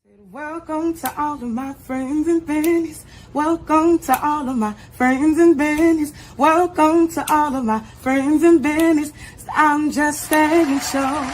Welcome to all of my friends and bennies. Welcome to all of my friends and bennies. Welcome to all of my friends and bennies. I'm just saying show.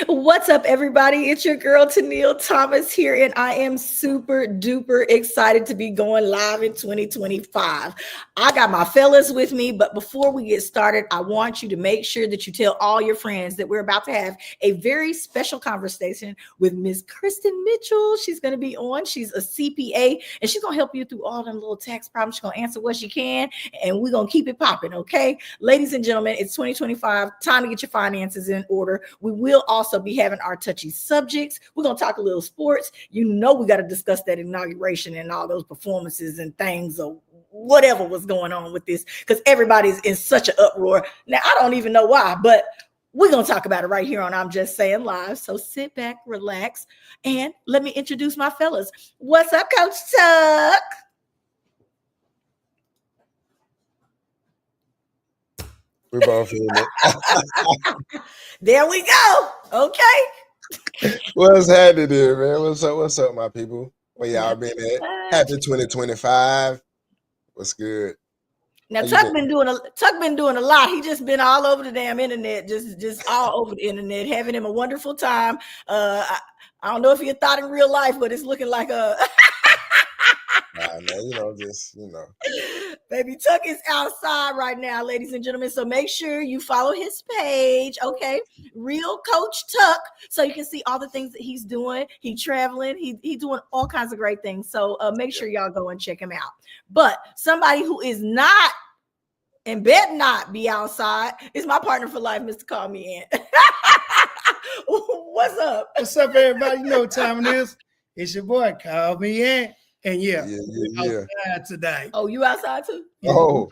What's up, everybody? It's your girl Tennille Thomas here, and I am super duper excited to be going live in 2025. I got my fellas with me, but before we get started, I want you to make sure that you tell all your friends that we're about to have a very special conversation with Miss Krystin Mitchell. She's going to be on. She's a CPA, and she's going to help you through all them little tax problems. She's going to answer what she can, and we're going to keep it popping, okay? Ladies and gentlemen, it's 2025. Time to get your finances in order. We will also be having our touchy subjects. We're going to talk a little sports. You know, we got to discuss that inauguration and all those performances and things or whatever was going on with this, because everybody's in such an uproar. Now, I don't even know why, but we're going to talk about it right here on I'm Just Saying Live. So sit back, relax, and let me introduce my fellas. What's up, Coach Tuck? We both in it. There we go. Okay. What's happening there, man? What's up, my people? Where y'all been at? Happy 2025. What's good? Now Tuck been doing a lot. He just been all over the damn internet, just all over the internet, having him a wonderful time. I don't know if he thought in real life, but it's looking like a man, Baby Tuck is outside right now, ladies and gentlemen. So make sure you follow his page, okay? Real Coach Tuck, so you can see all the things that he's doing. He's traveling. He's doing all kinds of great things. So make sure y'all go and check him out. But somebody who is not and better not be outside is my partner for life, Mr. Call Me In. What's up? What's up, everybody? You know what time it is. It's your boy, Call Me In. And yeah. Outside today. Oh, you outside too? Oh,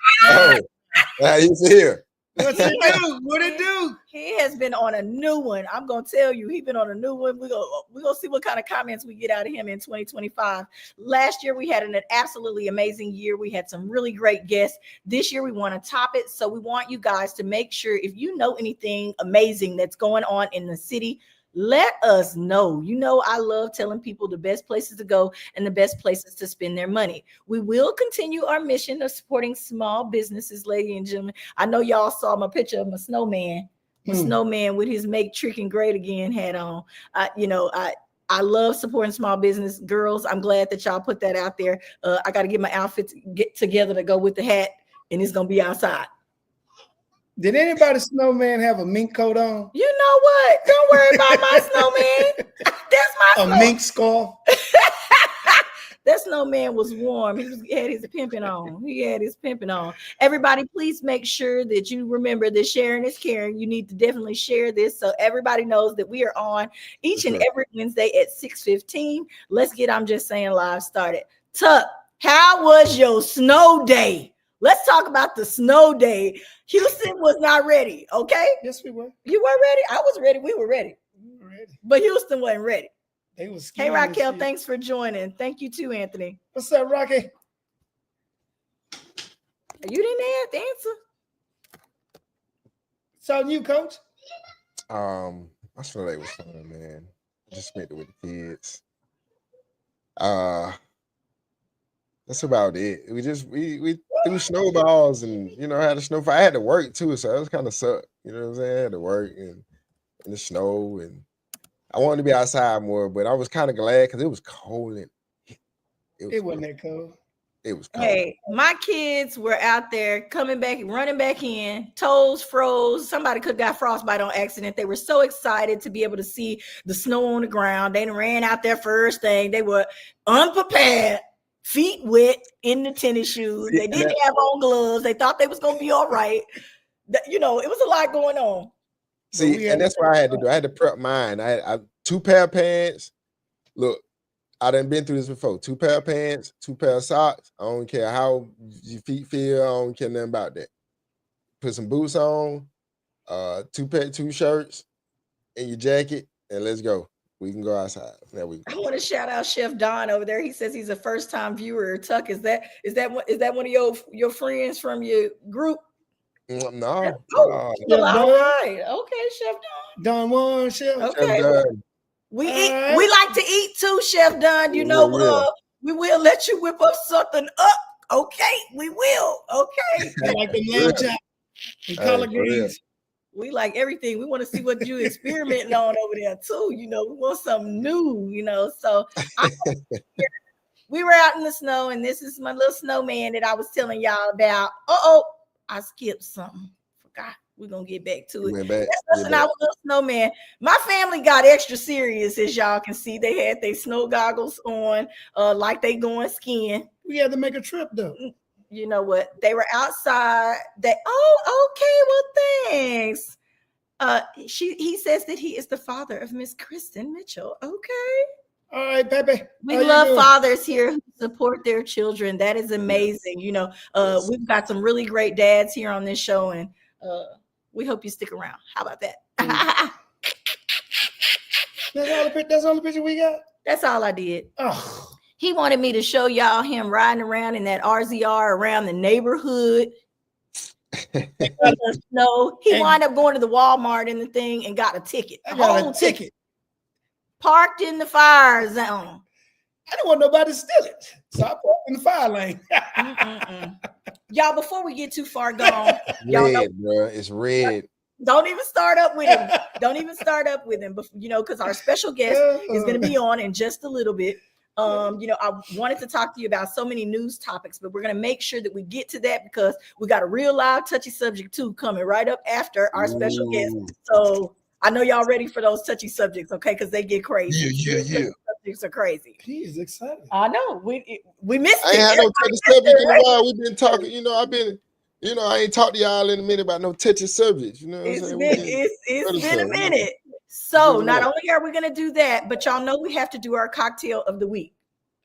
he's here. What's it do? What it do? He has been on a new one. I'm gonna tell you, he's been on a new one. We're gonna see what kind of comments we get out of him in 2025. Last year we had an absolutely amazing year. We had some really great guests. This year we want to top it. So we want you guys to make sure, if you know anything amazing that's going on in the city, let us know. You know, I love telling people the best places to go and the best places to spend their money. We will continue our mission of supporting small businesses, ladies and gentlemen. I know y'all saw my picture of my snowman. My snowman with his Make Tricking Great Again hat on. I love supporting small business. Girls, I'm glad that y'all put that out there. I got to get my outfit together to go with the hat, and it's going to be outside. Did anybody snowman have a mink coat on? You know what? Don't worry about my snowman. That's my snowman. Mink scarf. That snowman was warm. He had his pimping on. Everybody, please make sure that you remember that sharing is caring. You need to definitely share this so everybody knows that we are on each and every Wednesday at 6:15. Let's get I'm Just Saying Live started. Tuck, how was your snow day? Let's talk about the snow day. Houston was not ready, okay? Yes, we were. You were ready? I was ready. We were ready. But Houston wasn't ready. They was hey, Raquel, thanks for joining. Thank you too, Anthony. What's up, Rocky? You didn't have to answer. So you, Coach? I feel like it was fun, man. I just spent it with the kids. That's about it. We threw snowballs and had a snowfall. I had to work too, so it was kind of sucked. You know what I'm saying? I had to work and in the snow, and I wanted to be outside more, but I was kind of glad because it was cold and it wasn't that cold. It was cold. Hey, my kids were out there coming back, running back in, toes froze. Somebody could have got frostbite on accident. They were so excited to be able to see the snow on the ground. They ran out there first thing. They were unprepared. Feet wet in the tennis shoes. They didn't have on gloves. They thought they was going to be all right. It was a lot going on. See, and that's what I had to do. I had to prep mine. I had 2 pair of pants. Look, I done been through this before. 2 pair of pants, 2 pair of socks. I don't care how your feet feel. I don't care nothing about that. Put some boots on, 2 shirts, and your jacket, and let's go. We can go outside. There we go. I want to shout out Chef Don over there. He says he's a first-time viewer. Tuck, is that one of your friends from your group? No. Oh, well, all right. Okay, Chef Don Juan, Chef. Don. Okay. Done. We All eat. right. We like to eat too, Chef Don. You know, we will let you whip up something up. Okay, we will. Okay. I like the lamb chop and collard greens. We like everything. We want to see what you experimenting on over there too. You know, we want something new. You know, so we were out in the snow, and this is my little snowman that I was telling y'all about. I skipped something. Forgot. We're gonna get back to it. That's our little snowman. My family got extra serious, as y'all can see. They had their snow goggles on, like they going skiing. We had to make a trip though. You know what? They were outside. Okay, well, thanks. He says that he is the father of Miss Krystin Mitchell. Okay. All right, Pepe. We love fathers here who support their children. That is amazing. You know, we've got some really great dads here on this show, and we hope you stick around. How about that? That's all the picture we got? That's all I did. Oh. He wanted me to show y'all him riding around in that RZR around the neighborhood. No, he wound up going to the Walmart and the thing and got a ticket. I got a ticket. Parked in the fire zone. I didn't want nobody to steal it. So I parked in the fire lane. Y'all, before we get too far gone, y'all know, bro. It's red. Don't even start up with him. Don't even start up with him. You know, because our special guest is going to be on in just a little bit. You know, I wanted to talk to you about so many news topics, but we're going to make sure that we get to that because we got a real live touchy subject too coming right up after our special guest. So I know y'all ready for those touchy subjects, okay? Because they get crazy. Yeah. Subjects are crazy. He is excited. I know. We missed it. I ain't had no touchy subject in a while. We've been talking. You know, I ain't talked to y'all in a minute about no touchy subjects. You know what I'm saying? It's been a minute. So not only are we going to do that, but y'all know we have to do our cocktail of the week.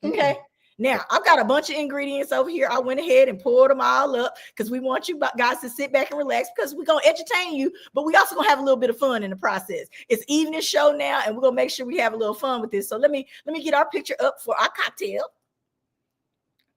Okay. Now, I've got a bunch of ingredients over here. I went ahead and poured them all up because we want you guys to sit back and relax because we're going to entertain you, but we also going to have a little bit of fun in the process. It's evening show now, and we're going to make sure we have a little fun with this. So let me get our picture up for our cocktail.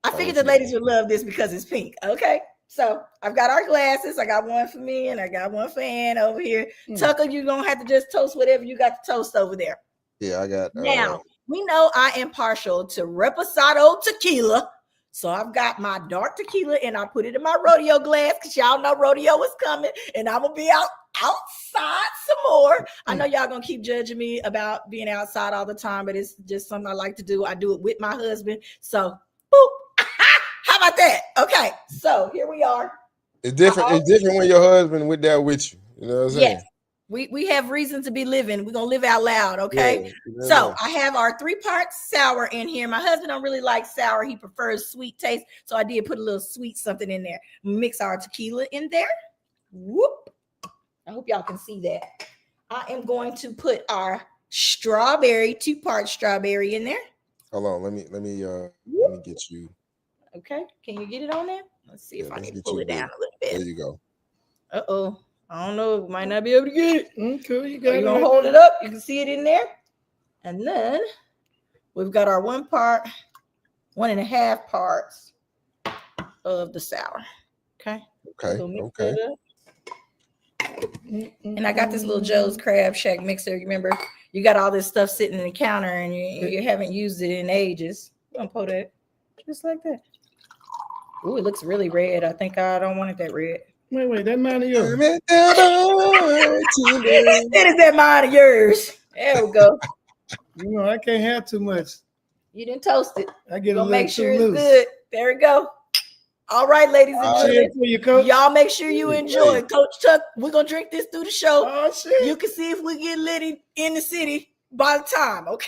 I figured the ladies would love this because it's pink. Okay. So I've got our glasses. I got one for me and I got one for Ann over here. Tucker, you're going to have to just toast whatever you got to toast over there. Yeah, I got. Now, we know I am partial to reposado tequila. So I've got my dark tequila and I put it in my rodeo glass because y'all know rodeo is coming and I'm going to be outside some more. I know y'all going to keep judging me about being outside all the time, but it's just something I like to do. I do it with my husband. So, boop. How about that? Okay, so here we are. It's different. It's different when your husband with there with you. You know what I'm saying? Yes. We have reason to be living. We're gonna live out loud, okay? Yeah. So I have our 3 parts sour in here. My husband don't really like sour, he prefers sweet taste. So I did put a little sweet something in there. Mix our tequila in there. Whoop. I hope y'all can see that. I am going to put our strawberry, 2-part strawberry in there. Hold on, let me get you. Okay, can you get it on there? Let's see if I can pull it down a little bit. There you go. Uh-oh. I don't know. We might not be able to get it. Okay, you got it. You're going to hold it up. You can see it in there. And then we've got our 1.5 parts of the sour. Okay. Okay. And I got this little Joe's Crab Shack mixer. Remember, you got all this stuff sitting in the counter and you haven't used it in ages. I'm going to pour that just like that. Ooh, it looks really red. I think I don't want it that red. Wait, that mine of yours. It is that mine of yours. There we go. You know, I can't have too much. You didn't toast it. I get a little make sure too it's loose. good. There we go. All right, ladies and gentlemen. You, Coach. Y'all make sure you enjoy. Coach Tuck, we're going to drink this through the show. Oh, shit. You can see if we get lit in the city by the time, okay?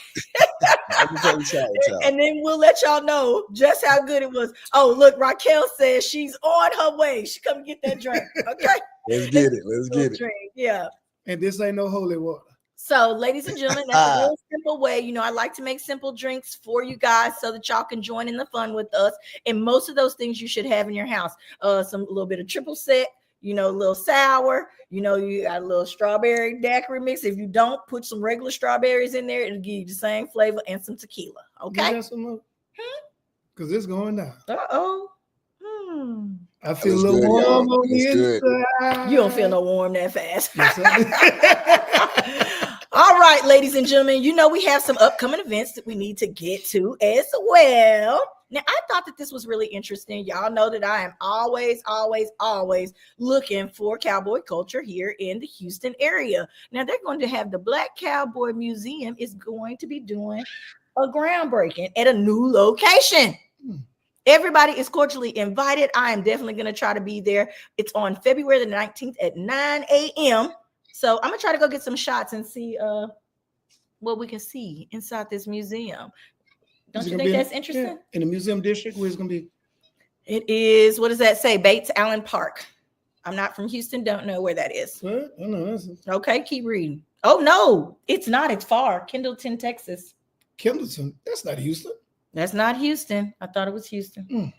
And then we'll let y'all know just how good it was. Oh, look, Raquel says she's on her way. She come get that drink, okay? Let's get it. Drink. Yeah. And this ain't no holy water. So, ladies and gentlemen, that's a real simple way. You know, I like to make simple drinks for you guys so that y'all can join in the fun with us. And most of those things you should have in your house. A little bit of triple sec, you know, a little sour, you know, you got a little strawberry daiquiri mix. If you don't, put some regular strawberries in there. It'll give you the same flavor and some tequila. Okay? Because it's going down. Uh-oh. I feel a It's little good, warm y'all. on the It's good. inside. You don't feel no warm that fast. Yes, All right, ladies and gentlemen, you know we have some upcoming events that we need to get to as well. Now, I thought that this was really interesting. Y'all know that I am always looking for cowboy culture here in the Houston area. Now, they're going to have the Black Cowboy Museum is going to be doing a groundbreaking at a new location. Everybody is cordially invited. I am definitely going to try to be there. It's on February the 19th at 9 a.m. So I'm going to try to go get some shots and see what we can see inside this museum. Don't you think that's interesting? Yeah, in the museum district, where it's going to be? It is, what does that say? Bates Allen Park. I'm not from Houston. Don't know where that is. What? I know. Okay, keep reading. Oh, no, it's not. It's far. Kendleton, Texas. Kendleton. That's not Houston. That's not Houston. I thought it was Houston.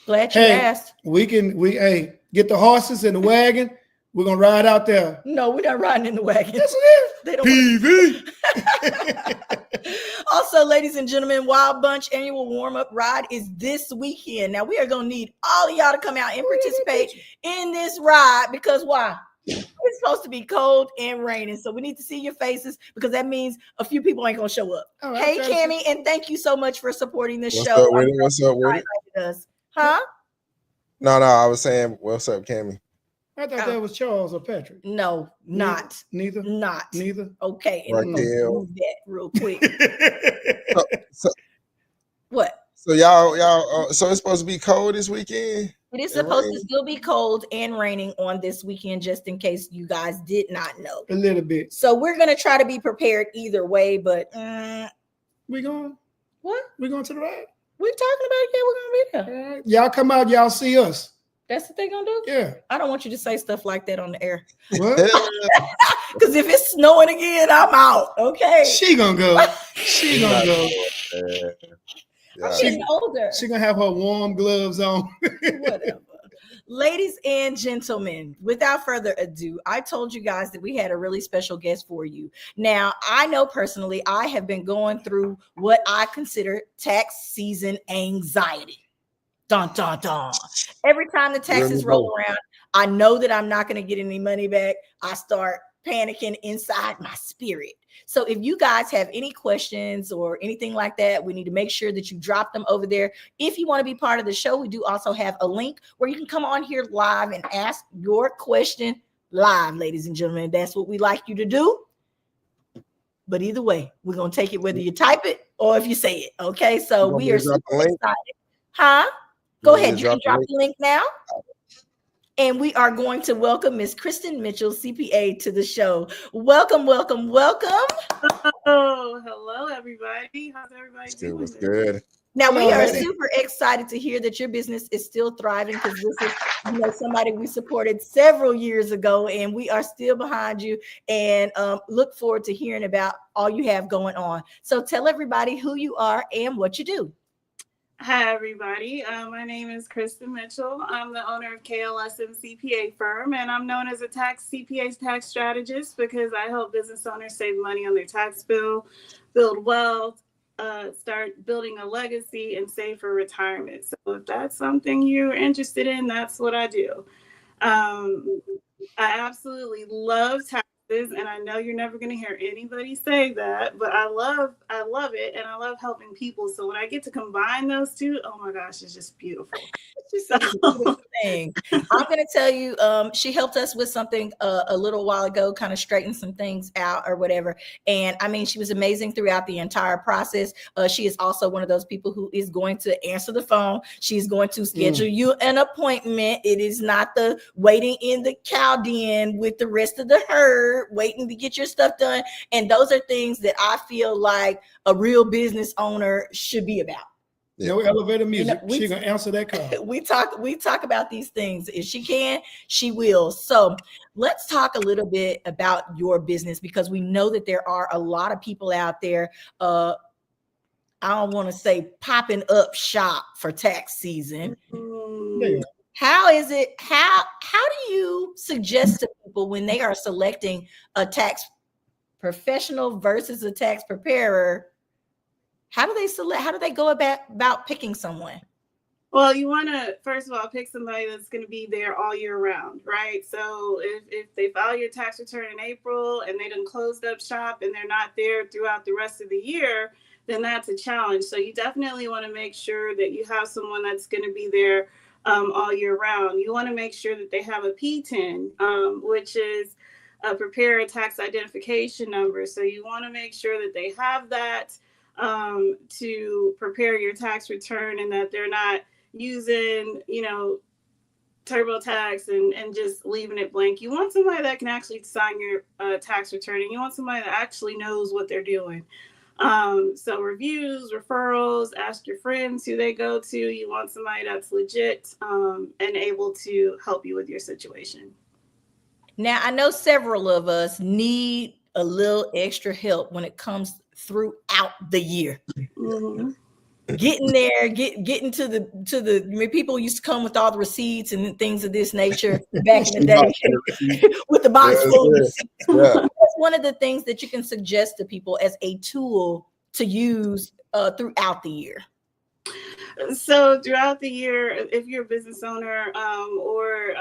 Glad you asked. We get the horses and the wagon. We're gonna ride out there. No, we're not riding in the wagon. Yes, it is. They don't PV. Also, ladies and gentlemen, Wild Bunch annual warm-up ride is this weekend. Now we are gonna need all of y'all to come out and participate in this ride because why? It's supposed to be cold and raining, so we need to see your faces because that means a few people ain't gonna show up. Oh, hey, Cammie, and thank you so much for supporting this What's show. up with it? What's up with it? Huh? No, I was saying, what's up, Cammie? I thought that was Charles or Patrick. No, not. Neither. Not. Neither. Okay. And move that real quick. What? So y'all. So it's supposed to be cold this weekend. It is supposed to still be cold and raining on this weekend, just in case you guys did not know. A little bit. So we're gonna try to be prepared either way, but we going? What? We going to the ride? We're talking about it. Yeah, we're gonna be there. Right. Y'all come out, y'all see us. That's what they're gonna do? Yeah. I don't want you to say stuff like that on the air. What? Because if it's snowing again, I'm out. Okay. She gonna go. She gonna go. I'm getting older. She gonna have her warm gloves on. Whatever. Ladies and gentlemen, without further ado, I told you guys that we had a really special guest for you. Now, I know personally, I have been going through what I consider tax season anxiety. Dun, dun, dun. Every time the taxes roll around, I know that I'm not going to get any money back. I start panicking inside my spirit. So if you guys have any questions or anything like that, we need to make sure that you drop them over there. If you want to be part of the show, we do also have a link where you can come on here live and ask your question live, ladies and gentlemen. That's what we like you to do. But either way, we're going to take it whether you type it or if you say it. Okay, so we are super excited. Huh? Go ahead. You can drop the link now. And we are going to welcome Miss Krystin Mitchell, CPA, to the show. Welcome, welcome, welcome. Oh, hello, everybody. How's everybody doing? What's good? Now, we are super excited to hear that your business is still thriving because this is, somebody we supported several years ago, and we are still behind you and look forward to hearing about all you have going on. So tell everybody who you are and what you do. Hi, everybody. My name is Krystin Mitchell. I'm the owner of KLSM CPA Firm, and I'm known as a CPA tax strategist because I help business owners save money on their tax bill, build wealth, start building a legacy, and save for retirement. So if that's something you're interested in, that's what I do. I absolutely love taxes, and I know you're never going to hear anybody say that, but I love it, and I love helping people. So when I get to combine those two, oh my gosh, it's just beautiful. It's just a beautiful thing. I'm going to tell you, she helped us with something a little while ago, kind of straighten some things out or whatever. And I mean, she was amazing throughout the entire process. She is also one of those people who is going to answer the phone. She's going to schedule you an appointment. It is not the waiting in the cow den with the rest of the herd, waiting to get your stuff done. And those are things that I feel like a real business owner should be about. No elevator music. She's gonna answer that call. We talk about these things. If she can, she will. So let's talk a little bit about your business because we know that there are a lot of people out there. I don't want to say popping up shop for tax season. Yeah. How is it? How do you suggest to people when they are selecting a tax professional versus a tax preparer? How do they select? How do they go about picking someone? Well, you want to, first of all, pick somebody that's going to be there all year round, right? So if they file your tax return in April and they done closed up shop and they're not there throughout the rest of the year, then that's a challenge. So you definitely want to make sure that you have someone that's going to be there all year round. You want to make sure that they have a P10, which is a preparer tax identification number. So you want to make sure that they have that to prepare your tax return, and that they're not using, TurboTax and just leaving it blank. You want somebody that can actually sign your tax return, and you want somebody that actually knows what they're doing. So reviews, referrals, ask your friends who they go to. You want somebody that's legit and able to help you with your situation. Now, I know several of us need a little extra help when it comes throughout the year. Mm-hmm. Getting there, getting to the people used to come with all the receipts and things of this nature back in the day with the box full of receipts. Yeah. That's one of the things that you can suggest to people as a tool to use throughout the year. So throughout the year, if you're a business owner or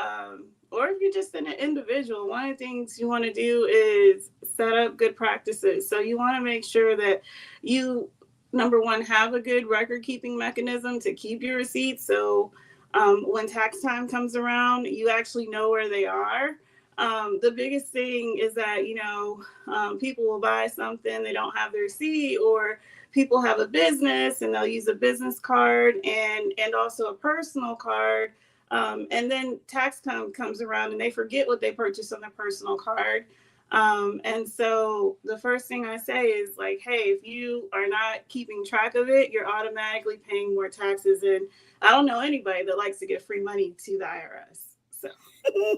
if you're just an individual, one of the things you want to do is set up good practices. So you want to make sure that you, number one, have a good record keeping mechanism to keep your receipts. So when tax time comes around, you actually know where they are. The biggest thing is that, people will buy something, they don't have their receipt, or people have a business and they'll use a business card and also a personal card. And then tax time comes around and they forget what they purchased on their personal card. And so the first thing I say is like, hey, if you are not keeping track of it, you're automatically paying more taxes. And I don't know anybody that likes to give free money to the IRS. So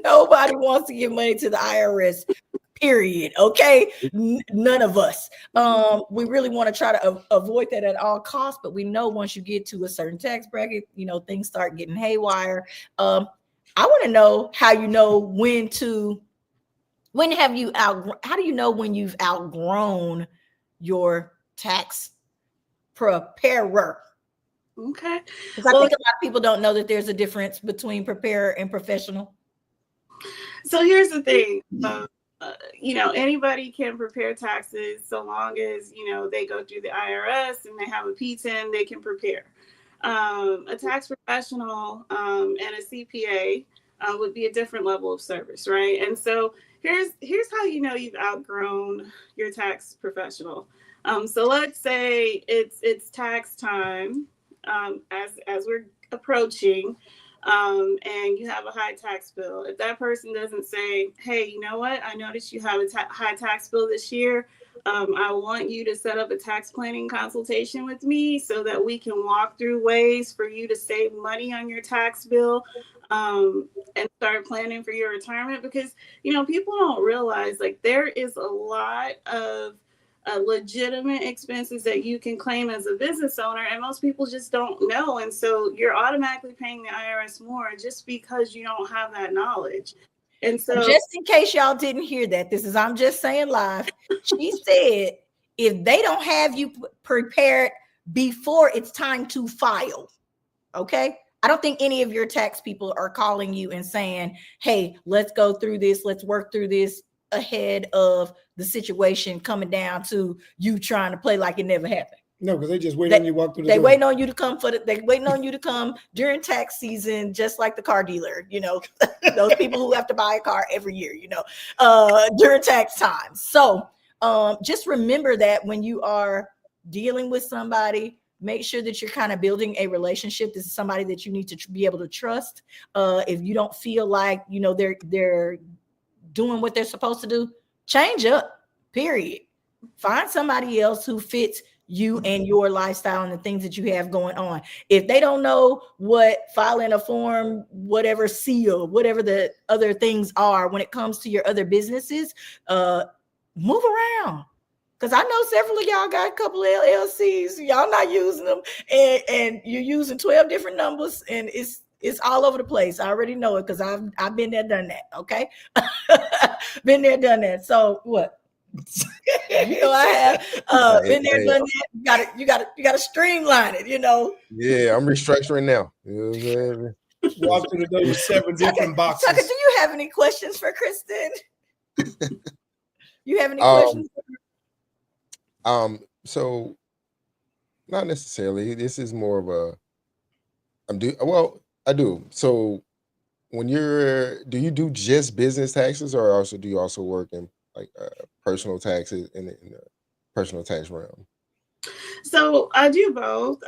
nobody wants to give money to the IRS, period. Okay. None of us. We really want to try to avoid that at all costs, but we know once you get to a certain tax bracket, things start getting haywire. I want to know how you know how do you know when you've outgrown your tax preparer? Okay. Because I think a lot of people don't know that there's a difference between preparer and professional. So here's the thing. Anybody can prepare taxes so long as, they go through the IRS and they have a P10, they can prepare. A tax professional and a CPA would be a different level of service, right? And so here's how you know you've outgrown your tax professional. So let's say it's tax time as we're approaching, and you have a high tax bill. If that person doesn't say, hey, you know what? I noticed you have a high tax bill this year. I want you to set up a tax planning consultation with me so that we can walk through ways for you to save money on your tax bill and start planning for your retirement. Because, people don't realize like there is a lot of legitimate expenses that you can claim as a business owner, and most people just don't know. And so you're automatically paying the IRS more just because you don't have that knowledge. And so just in case y'all didn't hear that, I'm just saying live. She said, if they don't have you prepared before it's time to file, okay? I don't think any of your tax people are calling you and saying, hey, let's go through this. Let's work through this ahead of the situation coming down to you trying to play like it never happened. No, because they just wait on you to walk through the door. They waiting on you to come they waiting on you to come during tax season, just like the car dealer, those people who have to buy a car every year, during tax time. So just remember that when you are dealing with somebody, make sure that you're kind of building a relationship. This is somebody that you need to be able to trust. If you don't feel like, they're doing what they're supposed to do, change up, period. Find somebody else who fits you and your lifestyle and the things that you have going on. If they don't know what filing a form, whatever seal, whatever the other things are when it comes to your other businesses, move around. Because I know several of y'all got a couple of LLCs, y'all not using them, and you're using 12 different numbers, and it's all over the place. I already know it because I've been there, done that. Okay, been there, done that. So what? You know, I have been there, done that. You gotta streamline it, you know. Yeah, I'm restructuring now. You know what I'm saying? Walk through the door with 7 different boxes. Tucker, do you have any questions for Krystin? You have any questions? So not necessarily. This is more of a I do. So when do you do just business taxes, or do you also work in like personal taxes in the personal tax realm? So I do both.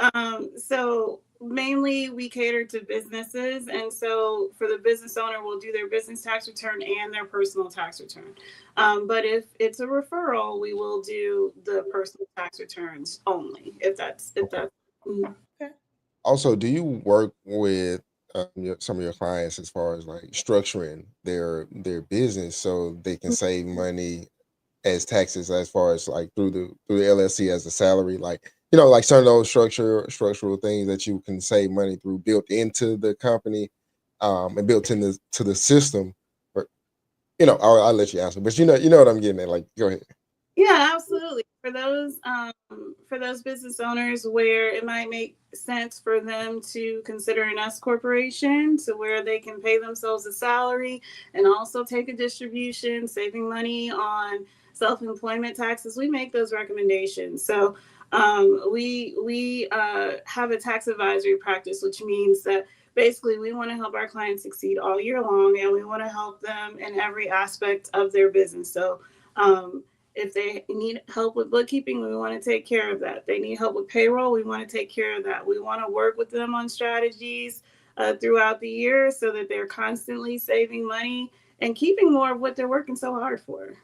So mainly we cater to businesses. And so for the business owner, we'll do their business tax return and their personal tax return. But if it's a referral, we will do the personal tax returns only, if that's. Mm-hmm. Okay. Also, do you work with some of your clients as far as like structuring their business so they can save money as taxes, as far as like through the LLC as a salary, like, you know, like some of those structural things that you can save money through built into the company and built into the system? Or, you know, I'll let you answer, but you know what I'm getting at. Like, go ahead. Yeah, absolutely. For those business owners where it might make sense for them to consider an S corporation, to where they can pay themselves a salary and also take a distribution, saving money on self-employment taxes, we make those recommendations. So we have a tax advisory practice, which means that basically we want to help our clients succeed all year long, and we want to help them in every aspect of their business. So if they need help with bookkeeping, we want to take care of that. They need help with payroll, we want to take care of that. We want to work with them on strategies throughout the year so that they're constantly saving money and keeping more of what they're working so hard for.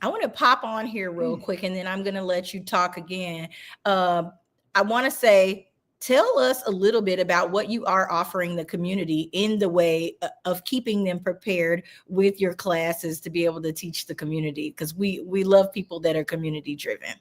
I want to pop on here real quick, and then I'm going to let you talk again. I want to say, tell us a little bit about what you are offering the community in the way of keeping them prepared with your classes to be able to teach the community, because we love people that are community driven.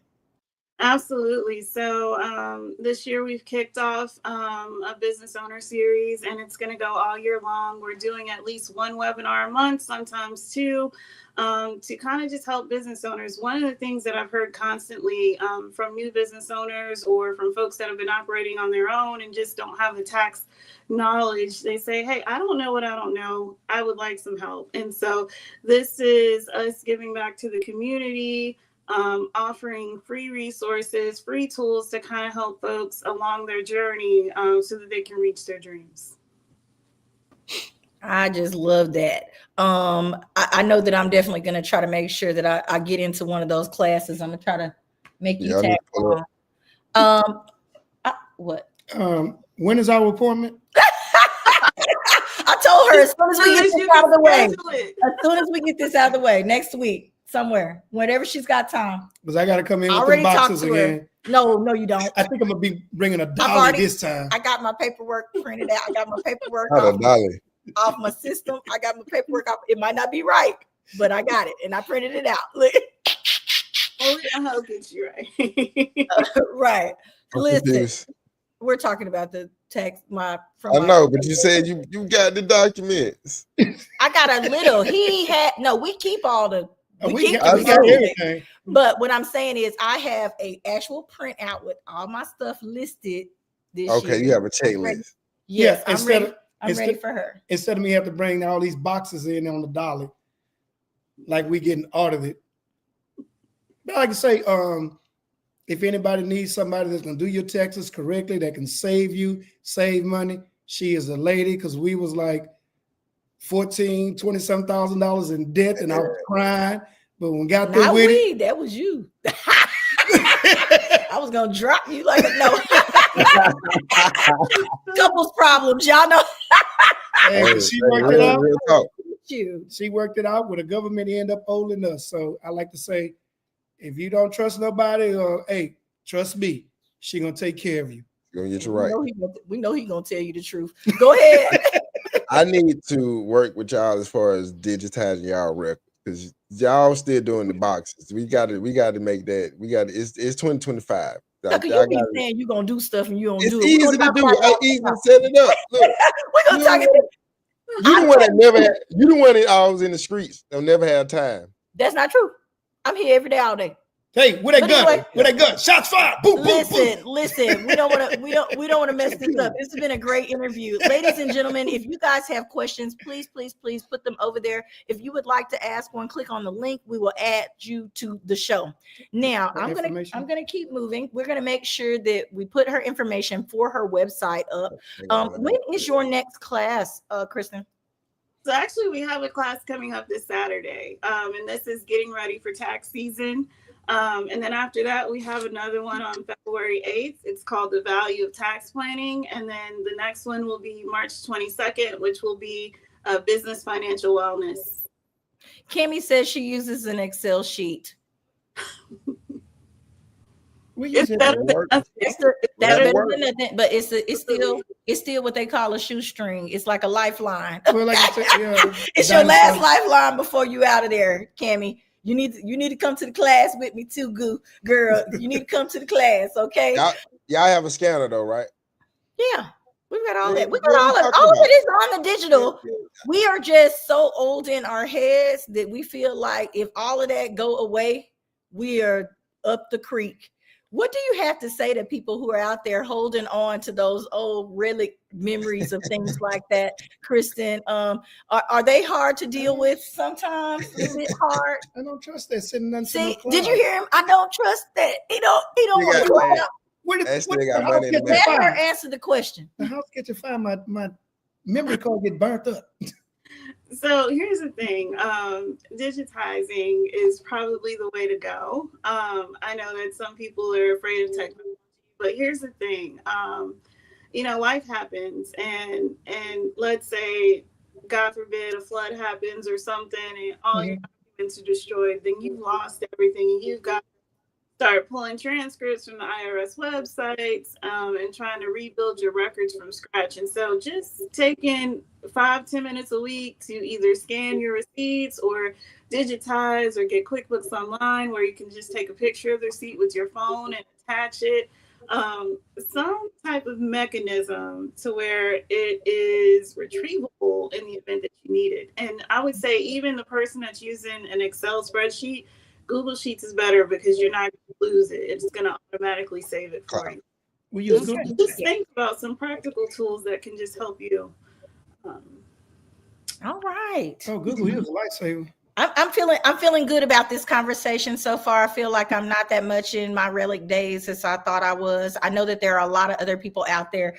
Absolutely. So this year we've kicked off a business owner series, and it's going to go all year long. We're doing at least one webinar a month, sometimes two, to kind of just help business owners. One of the things that I've heard constantly from new business owners or from folks that have been operating on their own and just don't have the tax knowledge, they say, hey, I don't know what I don't know. I would like some help. And so this is us giving back to the community, offering free resources, free tools to kind of help folks along their journey so that they can reach their dreams. I just love that. I know that I'm definitely going to try to make sure that I get into one of those classes. I'm going to try to make you tag along. What? When is our appointment? I told her as soon as we get this out of the way. As soon as we get this out of the way, next week. Somewhere, whenever she's got time. Because I got to come in with the boxes again. No, you don't. I think I'm going to be bringing a dolly this time. I got my paperwork printed out. I got my paperwork off my system. I got my paperwork off. It might not be right, but I got it, and I printed it out. Only I hope it's you right. Right. Listen, we're talking about the text. I know, but you said you got the documents. I got a little. We keep all the. We got everything. But what I'm saying is I have a actual printout with all my stuff listed this year. Okay, you have a checklist. Yes, I'm ready for her. Instead of me have to bring all these boxes in on the dolly, like we getting audited. But like I say, if anybody needs somebody that's going to do your taxes correctly, that can save money, she is a lady, because we was like $20,000 in debt, and I was crying. But when we got through with it, that was you. I was gonna drop you like no. Couples problems, y'all know. Hey, she worked it out. She worked it out. With the government end up holding us. So I like to say, if you don't trust nobody, hey, trust me, she gonna take care of you. She's gonna get you right. We know he's gonna tell you the truth. Go ahead. I need to work with y'all as far as digitizing y'all records, because y'all still doing the boxes. We got to make that. It's 2025. You be saying you gonna do stuff and you don't do it. It's easy to do. I even set it up. Look, we're gonna talk about. You the one that always in the streets. They'll never have time. That's not true. I'm here every day, all day. Hey, with that But gun, anyway, with that gun, shots fired. Boom, boom, boom. Listen. We don't want to mess this up. This has been a great interview, ladies and gentlemen. If you guys have questions, please put them over there. If you would like to ask one, click on the link. We will add you to the show. Now, I'm gonna keep moving. We're gonna make sure that we put her information for her website up. When is your next class, Krystin? So actually, we have a class coming up this Saturday, and this is getting ready for tax season. And then after that, we have another one on February 8th. It's called The Value of Tax Planning. And then the next one will be March 22nd, which will be Business Financial Wellness. Kimmy says she uses an Excel sheet. It's better than nothing, but it's still what they call a shoestring. It's like a lifeline. Well, like I said, yeah, it's your last lifeline before you out of there, Kimmy. You need to come to the class with me too, girl. You need to come to the class, okay? Y'all have a scanner though, right? Yeah, we've got all that. We got all of it is on the digital. We are just so old in our heads that we feel like if all of that go away, we are up the creek. What do you have to say to people who are out there holding on to those old relic memories of things like that, Krystin? Are they hard to deal with sometimes? Is it hard? I don't trust that sitting on. See, did you hear him? I don't trust that. He don't want to cry out. Let her answer the question. The house get you find my memory card get burnt up. So here's the thing, digitizing is probably the way to go. I know that some people are afraid of technology, but here's the thing, life happens and let's say, God forbid, a flood happens or something and all your documents are destroyed, then you've lost everything and you've got to start pulling transcripts from the IRS websites and trying to rebuild your records from scratch. And so just taking 5-10 minutes a week to either scan your receipts or digitize or get QuickBooks Online where you can just take a picture of the receipt with your phone and attach it. Some type of mechanism to where it is retrievable in the event that you need it. And I would say even the person that's using an Excel spreadsheet, Google Sheets is better because you're not going to lose it. It's going to automatically save it for you. We use Google. Just think about some practical tools that can just help you. All right. Oh, Google is a lifesaver. I'm feeling good about this conversation so far. I feel like I'm not that much in my relic days as I thought I was. I know that there are a lot of other people out there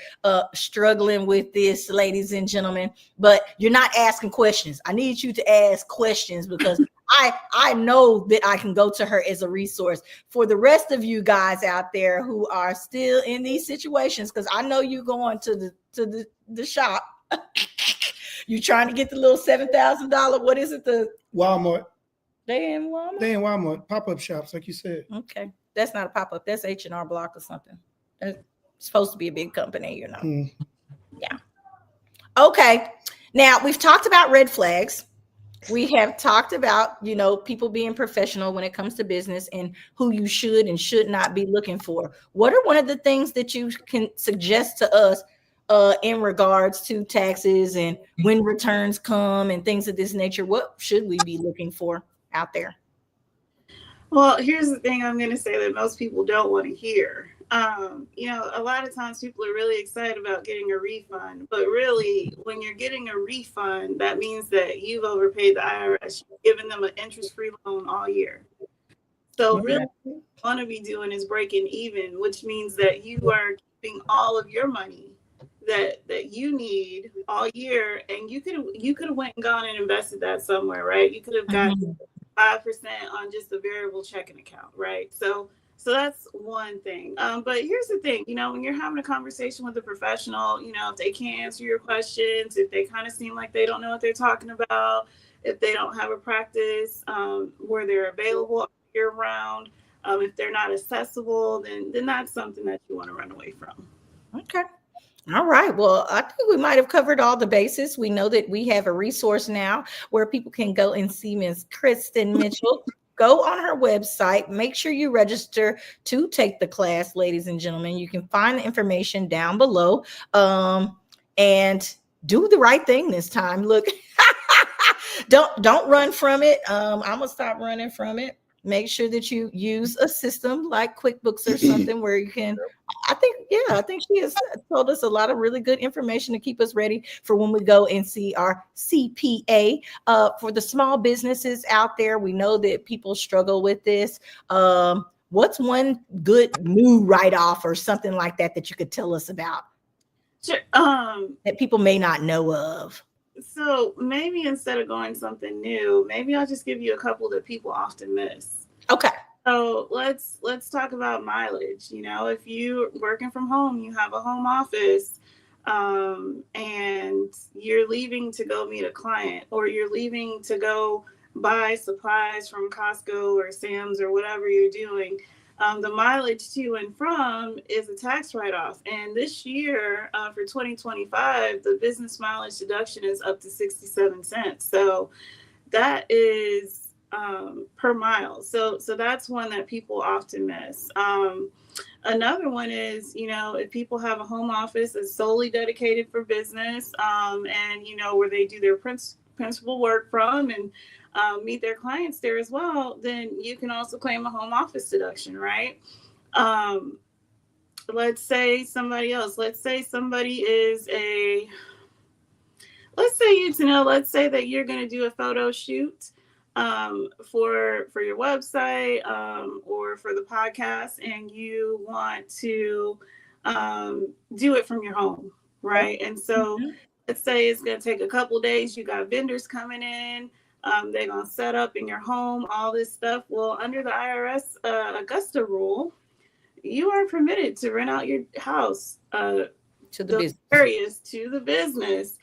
struggling with this, ladies and gentlemen, but you're not asking questions. I need you to ask questions because I know that I can go to her as a resource. For the rest of you guys out there who are still in these situations, because I know you going to the shop. You trying to get the little $7,000, what is it? The Walmart. They in Walmart? They in Walmart. Pop-up shops, like you said. Okay. That's not a pop-up. That's H&R Block or something. It's supposed to be a big company, Yeah. Okay. Now, we've talked about red flags. We have talked about, people being professional when it comes to business and who you should and should not be looking for. What are one of the things that you can suggest to us in regards to taxes and when returns come and things of this nature? What should we be looking for out there? Well, here's the thing I'm going to say that most people don't want to hear. A lot of times people are really excited about getting a refund, but really when you're getting a refund, that means that you've overpaid the IRS. You've given them an interest-free loan all year. So really what you want to be doing is breaking even, which means that you are keeping all of your money that you need all year, and you could have went and gone and invested that somewhere, right? You could have gotten 5% on just a variable checking account, right? So that's one thing. But here's the thing, when you're having a conversation with a professional, if they can't answer your questions, if they kind of seem like they don't know what they're talking about, if they don't have a practice where they're available year round, if they're not accessible, then that's something that you want to run away from. Okay. All right. Well, I think we might have covered all the bases. We know that we have a resource now where people can go and see Ms. Krystin Mitchell. Go on her website. Make sure you register to take the class, ladies and gentlemen. You can find the information down below and do the right thing this time. Look, don't run from it. I'm going to stop running from it. make sure that you use a system like QuickBooks or something where you can, I think she has told us a lot of really good information to keep us ready for when we go and see our CPA. For the small businesses out there, we know that people struggle with this. What's one good new write-off or something like that that you could tell us about? Sure. That people may not know of. So maybe instead of going something new, maybe I'll just give you a couple that people often miss. Okay. So let's talk about mileage. You know, if you're working from home, you have a home office, and you're leaving to go meet a client, or you're leaving to go buy supplies from Costco or Sam's or whatever you're doing. The mileage to and from is a tax write-off. And this year, for 2025, the business mileage deduction is up to 67 cents. So that is per mile. So that's one that people often miss. Another one is, you know, if people have a home office that's solely dedicated for business, and, you know, where they do their principal work from and meet their clients there as well, then you can also claim a home office deduction, right? Let's say somebody is let's say that you're going to do a photo shoot for your website or for the podcast, and you want to do it from your home, right? And so let's say it's going to take a couple days. You got vendors coming in. They're going to set up in your home, all this stuff. Well, under the IRS Augusta rule, you are permitted to rent out your house to the business areas to the business,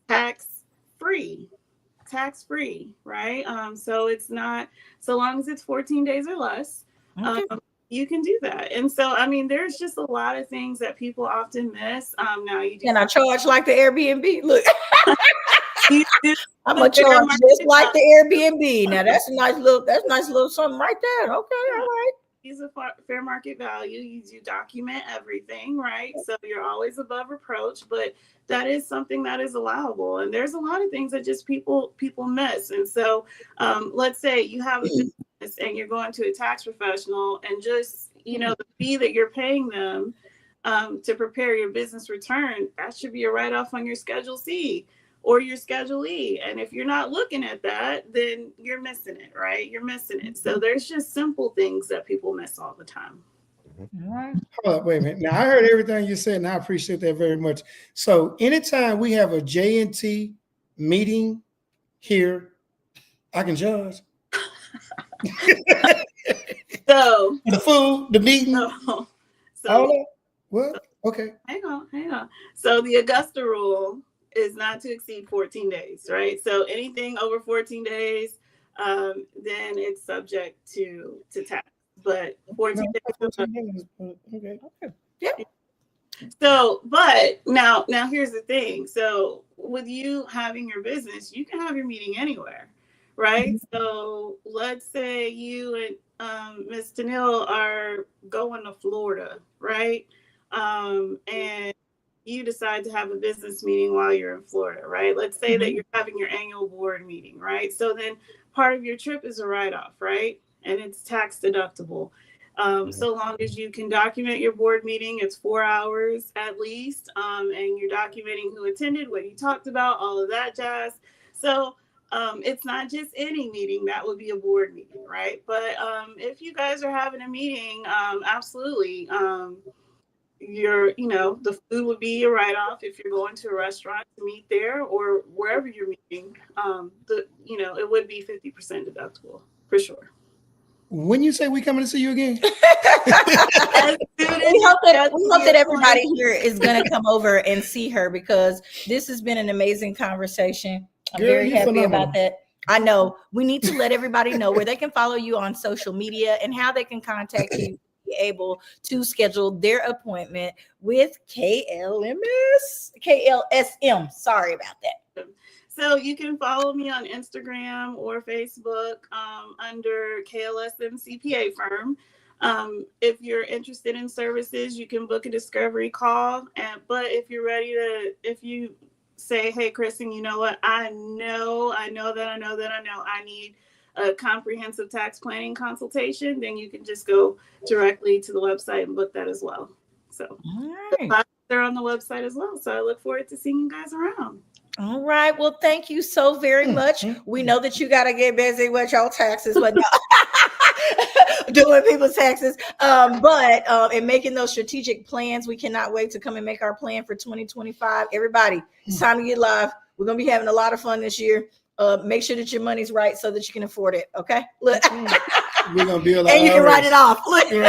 tax free, right? So it's not, so long as it's 14 days or less, you can do that. And so, I mean, there's just a lot of things that people often miss. Now you do. Can I charge like the Airbnb? Look. I'm gonna charge just like the Airbnb. Now that's a nice little something right there. Okay, all right. Use a fair market value. You do document everything, right? So you're always above reproach, but that is something that is allowable. And there's a lot of things that just people miss. And so let's say you have a business and you're going to a tax professional, and just, you know, the fee that you're paying them to prepare your business return, that should be a write-off on your Schedule C or your Schedule E. And if you're not looking at that, then you're missing it, right? You're missing it. So there's just simple things that people miss all the time. All right. Hold up, wait a minute. Now I heard everything you said, and I appreciate that very much. So anytime we have a J&T meeting here, I can judge. So the food, the meeting, all that. What? Okay. Hang on. So the Augusta rule is not to exceed 14 days, right? So anything over 14 days, then it's subject to tax. But 14 days. Okay. Yeah. So, but now here's the thing. So with you having your business, you can have your meeting anywhere, right? So let's say you and Ms. Tanil are going to Florida, right? And you decide to have a business meeting while you're in Florida, right? Let's say that you're having your annual board meeting, right? So then part of your trip is a write-off, right? And it's tax deductible. So long as you can document your board meeting, it's 4 hours at least, and you're documenting who attended, what you talked about, all of that jazz. So it's not just any meeting that would be a board meeting, right? But if you guys are having a meeting, absolutely. The food would be a write-off if you're going to a restaurant to meet there or wherever you're meeting. It would be 50% deductible for sure. When you say we coming to see you again, we hope that everybody here is going to come over and see her, because this has been an amazing conversation. I'm very happy about that. I know we need to let everybody know where they can follow you on social media and how they can contact you, be able to schedule their appointment with KLSM. Sorry about that. So you can follow me on Instagram or Facebook under KLSM CPA Firm. If you're interested in services, you can book a discovery call. But if you're ready if you say, hey, Krystin, you know what? I know I need a comprehensive tax planning consultation, then you can just go directly to the website and book that as well. So they're on the website as well. So I look forward to seeing you guys around. All right. Well, thank you so very much. We know that you got to get busy with your taxes, but no, doing people's taxes. But in making those strategic plans, we cannot wait to come and make our plan for 2025. Everybody, it's time to get live. We're going to be having a lot of fun this year. Make sure that your money's right so that you can afford it. Okay. Look. We're gonna bill, and you can write it off. Look, we're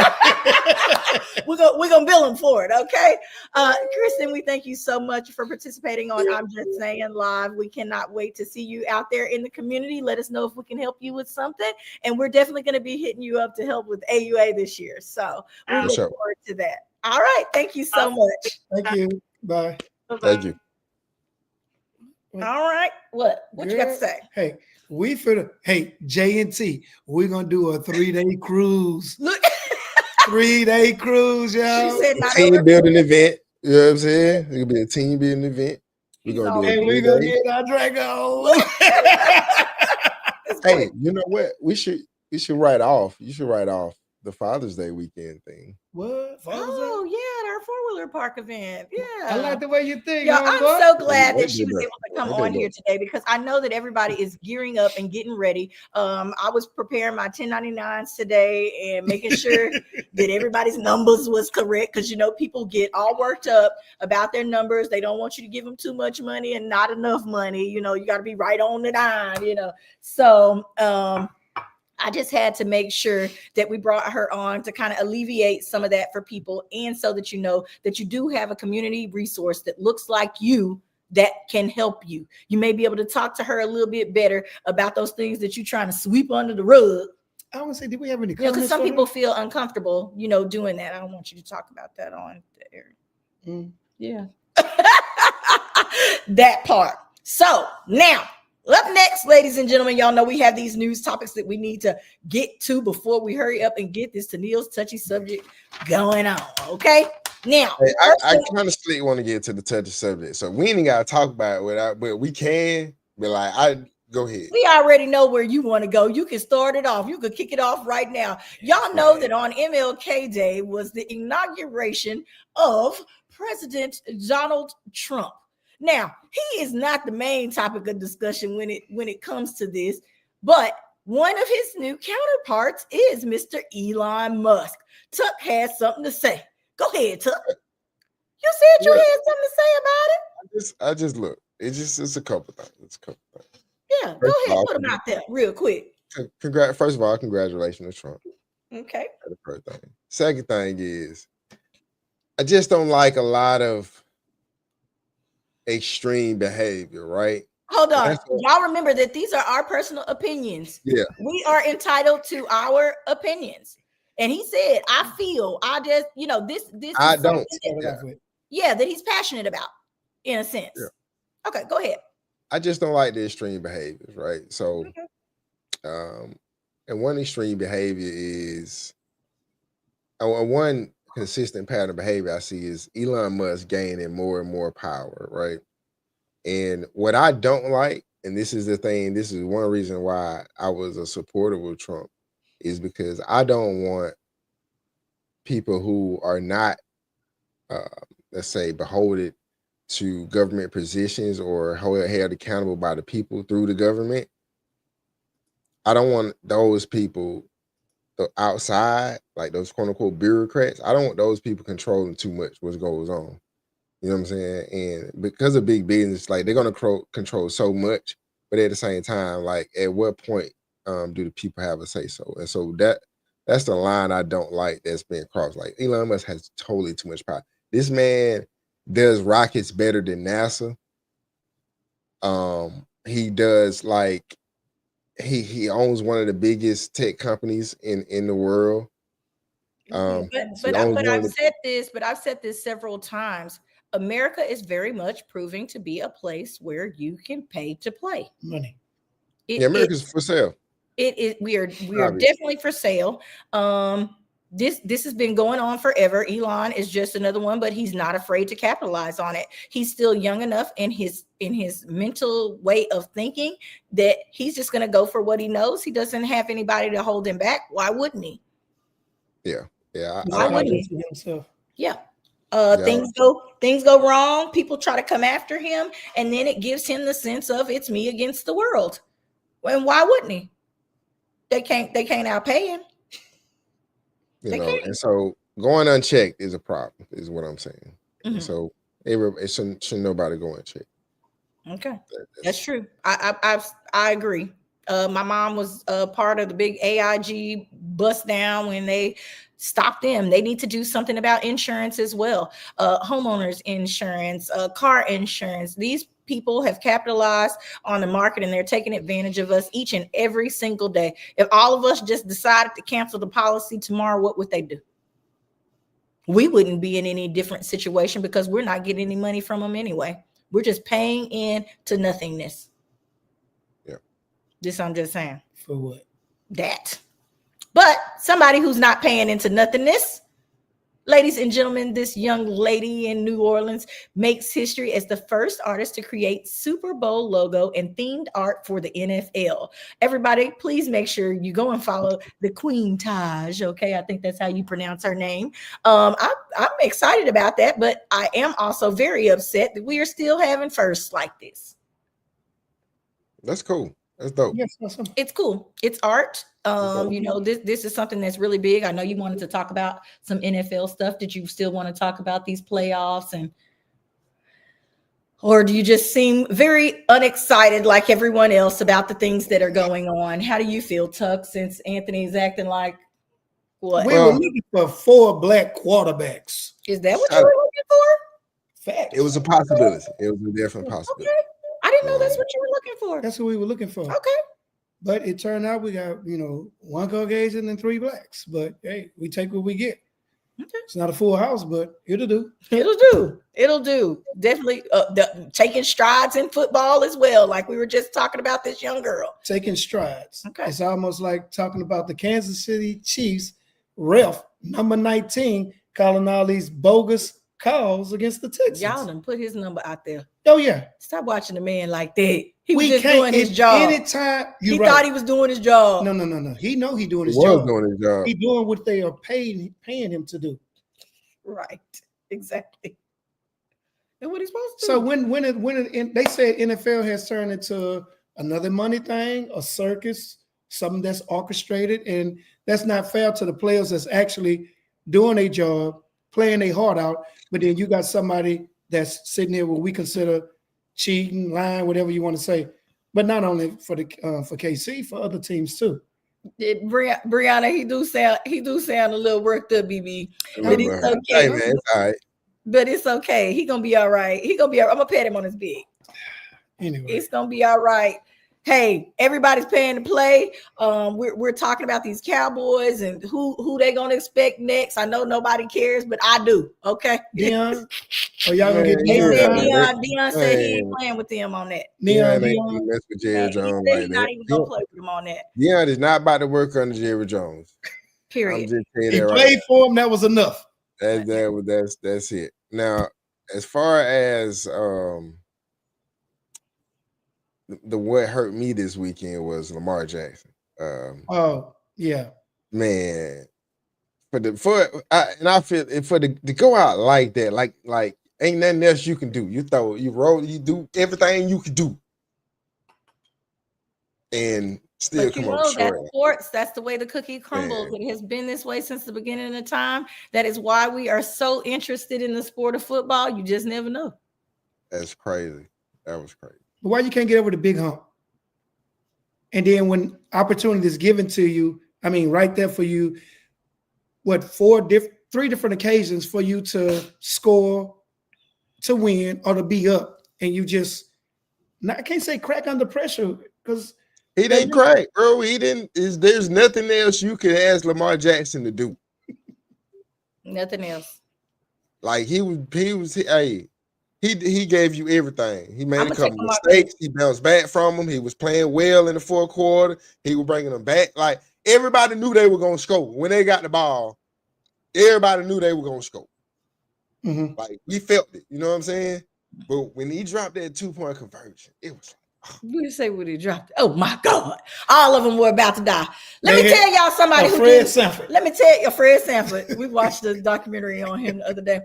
gonna bill them for it. Okay, Krystin, we thank you so much for participating on I'm Just Saying Live. We cannot wait to see you out there in the community. Let us know if we can help you with something, and we're definitely going to be hitting you up to help with AUA this year. So we look forward to that. All right, thank you so much. Thank you. Bye. Thank you. All right, what you got to say? Hey. J&T, we're gonna do a 3-day cruise. Look, 3-day cruise, y'all. She said team building event. You know what I'm saying? It'll be a team building event. We're gonna do it. We're gonna get our drag on. Hey, you know what? We should write off. You should write off the Father's Day weekend thing. What? Oh yeah, our 4-wheeler park event. Yeah, I like the way you think. Yeah, I'm so glad that she was able to come on here today because I know that everybody is gearing up and getting ready. I was preparing my 1099s today and making sure that everybody's numbers was correct because people get all worked up about their numbers. They don't want you to give them too much money and not enough money. You got to be right on the dime. So I just had to make sure that we brought her on to kind of alleviate some of that for people. And so that that you do have a community resource that looks like you that can help you. You may be able to talk to her a little bit better about those things that you're trying to sweep under the rug. I want to say, did we have any comments? Because some people feel uncomfortable, doing that. I don't want you to talk about that on the air. Yeah. That part. So now, up next, ladies and gentlemen, y'all know we have these news topics that we need to get to before we hurry up and get this Tennille's touchy subject going on. Okay. Now, hey, I kind of still want to get to the touchy subject, so we ain't got to talk about it but we can. But go ahead. We already know where you want to go. You can start it off. You could kick it off right now. Y'all know that on MLK Day was the inauguration of President Donald Trump. Now, he is not the main topic of discussion when it comes to this, but one of his new counterparts is Mr. Elon Musk. Tuck has something to say. Go ahead, Tuck. You said you had something to say about it. I just look. It's a couple things. Yeah, go ahead, put them out there real quick. First of all, congratulations to Trump. Okay. That's the first thing. Second thing is, I just don't like a lot of extreme behavior, right? Hold on. Y'all remember that these are our personal opinions. Yeah. We are entitled to our opinions. And he said, I just, this I don't. That he's passionate about, in a sense. Yeah. Okay, go ahead. I just don't like the extreme behaviors, right? So, and one extreme behavior is, one consistent pattern of behavior I see is Elon Musk gaining more and more power, right? And what I don't like, and this is the thing, this is one reason why I was a supporter of Trump, is because I don't want people who are not, let's say, beholden to government positions or held accountable by the people through the government. I don't want those people outside, like those quote unquote bureaucrats. I don't want those people controlling too much what goes on. You know what I'm saying? And because of big business, like they're gonna control so much, but at the same time, like at what point do the people have a say so? And so that's the line I don't like that's being crossed. Like Elon Musk has totally too much power. This man does rockets better than NASA. He does he owns one of the biggest tech companies in the world. But I've said this several times. America is very much proving to be a place where you can pay to play. Money. America's for sale. It is. We are definitely for sale. This has been going on forever. Elon is just another one, but he's not afraid to capitalize on it. He's still young enough in his mental way of thinking that he's just going to go for what he knows. He doesn't have anybody to hold him back. Why wouldn't he? Yeah. Why wouldn't he? Himself. Yeah. Things go wrong. People try to come after him, and then it gives him the sense of it's me against the world. And why wouldn't he? They can't outpay him. And so going unchecked is a problem, is what I'm saying. Mm-hmm. And so it shouldn't nobody go unchecked. Okay, that's true. I agree. My mom was part of the big AIG bust down when they stopped them. They need to do something about insurance as well. Homeowners insurance, car insurance. These people have capitalized on the market and they're taking advantage of us each and every single day. If all of us just decided to cancel the policy tomorrow, what would they do? We wouldn't be in any different situation because we're not getting any money from them anyway. We're just paying in to nothingness. Yeah. This I'm just saying. For what? That. But somebody who's not paying into nothingness, ladies and gentlemen, this young lady in New Orleans makes history as the first artist to create Super Bowl logo and themed art for the NFL. Everybody, please make sure you go and follow the Queen Taj. Okay, I think that's how you pronounce her name. I'm excited about that, but I am also very upset that we are still having firsts like this. That's cool. That's dope. Yes, awesome. It's cool. It's art. This is something that's really big. I know you wanted to talk about some NFL stuff. Did you still want to talk about these playoffs or do you just seem very unexcited like everyone else about the things that are going on? How do you feel, Tuck, since Anthony's acting like what? We were looking for 4 black quarterbacks. Is that what you were looking for? Facts. It was a possibility. It was a definite possibility. Okay. I didn't know that's what you were looking for. That's what we were looking for. Okay. But it turned out we got, 1 Caucasian and 3 blacks. But hey, we take what we get. Okay. It's not a full house, but it'll do. It'll do. Definitely taking strides in football as well. Like we were just talking about this young girl. Taking strides. Okay. It's almost like talking about the Kansas City Chiefs ref, number 19, calling all these bogus calls against the Texans. Y'all done put his number out there. Oh, yeah. Stop watching the man like that. He was just doing his job. Anytime he thought he was doing his job. No. He know he doing his He job. doing his job. He doing what they are paying him to do. Right. Exactly. And what he's supposed to do. So when they said NFL has turned into another money thing, a circus, something that's orchestrated, and that's not fair to the players that's actually doing a job, playing their heart out. But then you got somebody that's sitting here what we consider cheating, lying, whatever you want to say. But not only for KC, for other teams too. Brianna, he do sound a little worked up, BB. But it's okay. Hey man, it's all right. But it's okay. He gonna be all right. I'm gonna pat him on his big. Anyway, it's gonna be all right. Hey, everybody's paying to play. We're talking about these Cowboys and who they gonna expect next. I know nobody cares, but I do. Okay. Dion, y'all gonna get Dion said he ain't playing with them on that. Dion ain't mess with Jerry Jones like he's that. not even gonna play with him on that. Dion is not about to work under Jerry Jones. Period. I'm just saying he that played right. for him. That was enough. That's it. Now, as far as the what hurt me this weekend was Lamar Jackson. Oh yeah, man. I feel to go out like that, like ain't nothing else you can do. You throw, you roll, you do everything you can do, and still come up short. That's sports. That's the way the cookie crumbles. Man. It has been this way since the beginning of time. That is why we are so interested in the sport of football. You just never know. That's crazy. That was crazy. But why you can't get over the big hump? And then when opportunity is given to you, I mean, right there for you, three different occasions for you to score, to win, or to be up, and you just, I can't say crack under pressure because he didn't crack, bro. He didn't. There's nothing else you can ask Lamar Jackson to do. Nothing else. Like he was. Hey. He gave you everything. He made a couple mistakes. He bounced back from them. He was playing well in the fourth quarter. He was bringing them back. Like everybody knew they were going to score when they got the ball. everybody knew they were gonna score. Mhm. Like we felt it, you know what I'm saying? But when he dropped that 2-point conversion, it was You say what he dropped. Oh my God. All of them were about to die. Let They me had- tell y'all somebody who Fred did. Sanford. Let me tell you, Fred Sanford. We watched a documentary on him the other day.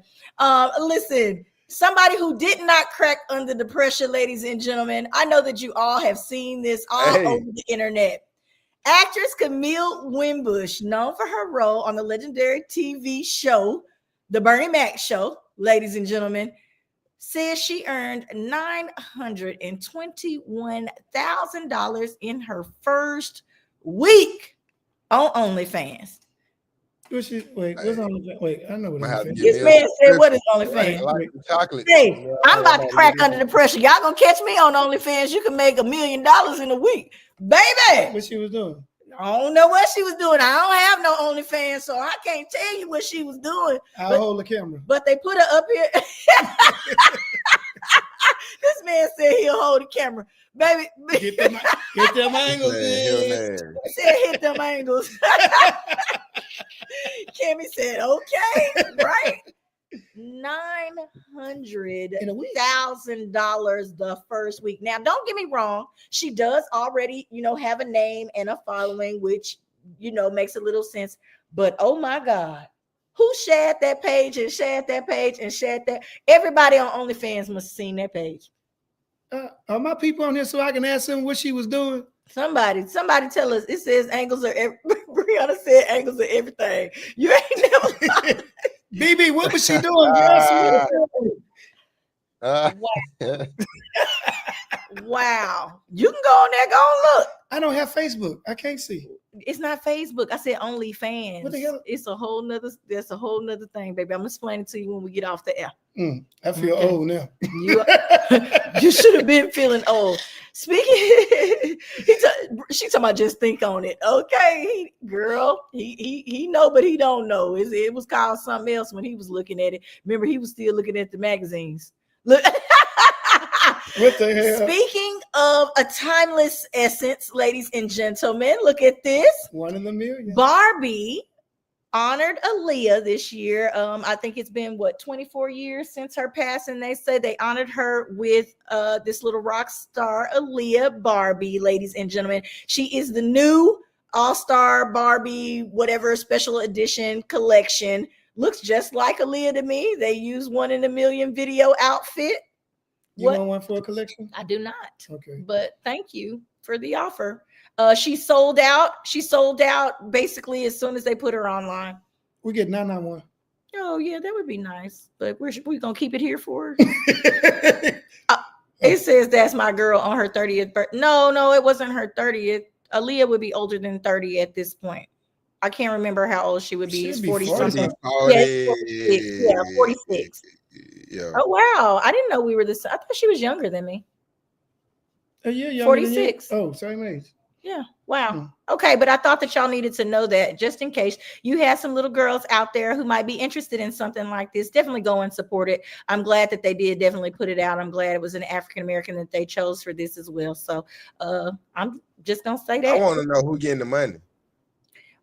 Listen, somebody who did not crack under the pressure, ladies and gentlemen. I know that you all have seen this all over the internet. Actress Camille Wimbush, known for her role on the legendary TV show, The Bernie Mac Show, ladies and gentlemen, says she earned $921,000 in her first week on OnlyFans. What's OnlyFans? Wait, I know what I'm gonna have to OnlyFans get is. This man said, "What is OnlyFans?" like chocolate. Hey, I'm about to crack under the pressure. Y'all gonna catch me on OnlyFans. You can make $1 million in a week, baby. What she was doing? I don't know what she was doing. I don't have no OnlyFans, so I can't tell you what she was doing. I'll hold the camera. But they put her up here. This man said he'll hold the camera, baby. Get them angles. Man. He said hit them angles. Kimmy said, okay, right? $900,000 the first week. Now, don't get me wrong. She does already, have a name and a following, which, makes a little sense. But oh my God, who shared that page and shared that page and shared that? Everybody on OnlyFans must have seen that page. Are my people on here so I can ask them what she was doing? Somebody tell us. It says angles are Brianna said angles are everything. You ain't never BB, what was she doing? Wow. You can go on there, go and look. I don't have Facebook. I can't see. It's not Facebook. I said OnlyFans. What the hell? It's a whole nother thing, baby. I'm gonna explain it to you when we get off the air. I feel old now. You should have been feeling old. Speaking, she talking about just think on it. Okay, he know, but he don't know. It was called something else when he was looking at it. Remember, he was still looking at the magazines. Look. What the hell? Speaking of a timeless essence, ladies and gentlemen, look at this. 1 in a million. Barbie honored Aaliyah this year. I think it's been 24 years since her passing. They say they honored her with this little rock star Aaliyah Barbie, ladies and gentlemen. She is the new all-star Barbie, whatever special edition collection. Looks just like Aaliyah to me. They use 1 in a million video outfit. You want one for a collection? I do not. Okay. But thank you for the offer. She sold out. She sold out basically as soon as they put her online. We get 991. Oh, yeah, that would be nice. But we're going to keep it here for her. It says that's my girl on her 30th birthday. No, it wasn't her 30th. Aaliyah would be older than 30 at this point. I can't remember how old she would be. It's 40 something. Yeah, 46. Yeah. Oh, wow. I didn't know we were this. I thought she was younger than me. Yeah, 46. Oh, same age. Yeah. Wow. Okay, but I thought that y'all needed to know that just in case you have some little girls out there who might be interested in something like this. Definitely go and support it. I'm glad that they did definitely put it out. I'm glad it was an African American that they chose for this as well. So I'm just gonna say that. I want to know who getting the money.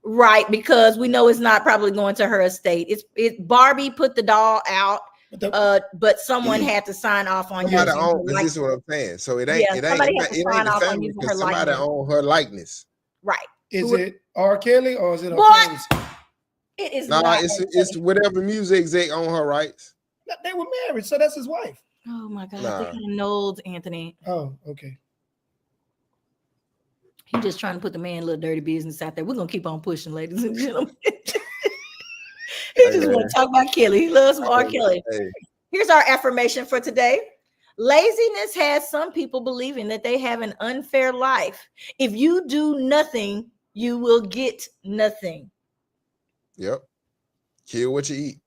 Right, because we know it's not probably going to her estate. It's Barbie put the doll out. But someone had to sign off on this is what I'm saying. So it ain't the family because somebody own her likeness. Right. Is it R. Kelly or is it It is not. It's whatever music exec own her rights. They were married, so that's his wife. Oh my God. They kind of knows Anthony. Oh, okay. He just trying to put the man little dirty business out there. We're gonna keep on pushing, ladies and gentlemen. He just want to talk about Kelly. He loves R. Kelly. Here's our affirmation for today. Laziness has some people believing that they have an unfair life. If you do nothing, you will get nothing. Yep. Kill what you eat.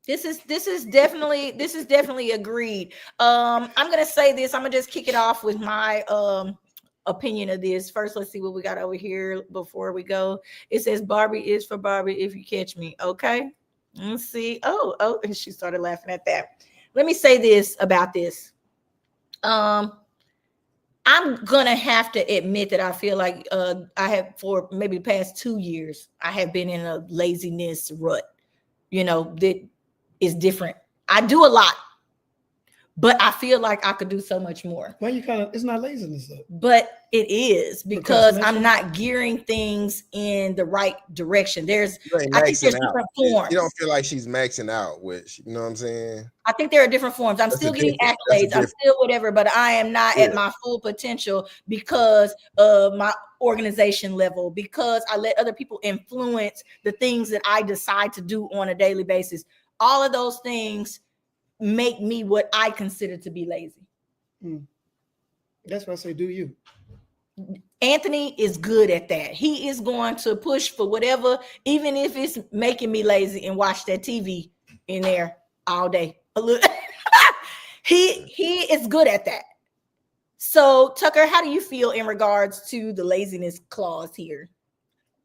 This is definitely agreed. I'm gonna say this. I'm gonna just kick it off with my opinion of this. First, let's see what we got over here before we go. It says Barbie is for Barbie if you catch me. Okay. Let's see. Oh, and she started laughing at that. Let me say this about this. I'm gonna have to admit that I feel like I have for maybe the past 2 years, I have been in a laziness rut. that is different. I do a lot, but I feel like I could do so much more. Well, it's not laziness though. But it is, because I'm not gearing things in the right direction. I think there's different forms. You don't feel like she's maxing out, which, you know what I'm saying? I think there are different forms. I'm still getting accolades. I'm still whatever, but I am not at my full potential because of my organization level, because I let other people influence the things that I decide to do on a daily basis. All of those things make me what I consider to be lazy. That's why I say, do you? Anthony is good at that. He is going to push for whatever, even if it's making me lazy, and watch that TV in there all day. He is good at that. So, Tucker, how do you feel in regards to the laziness clause here?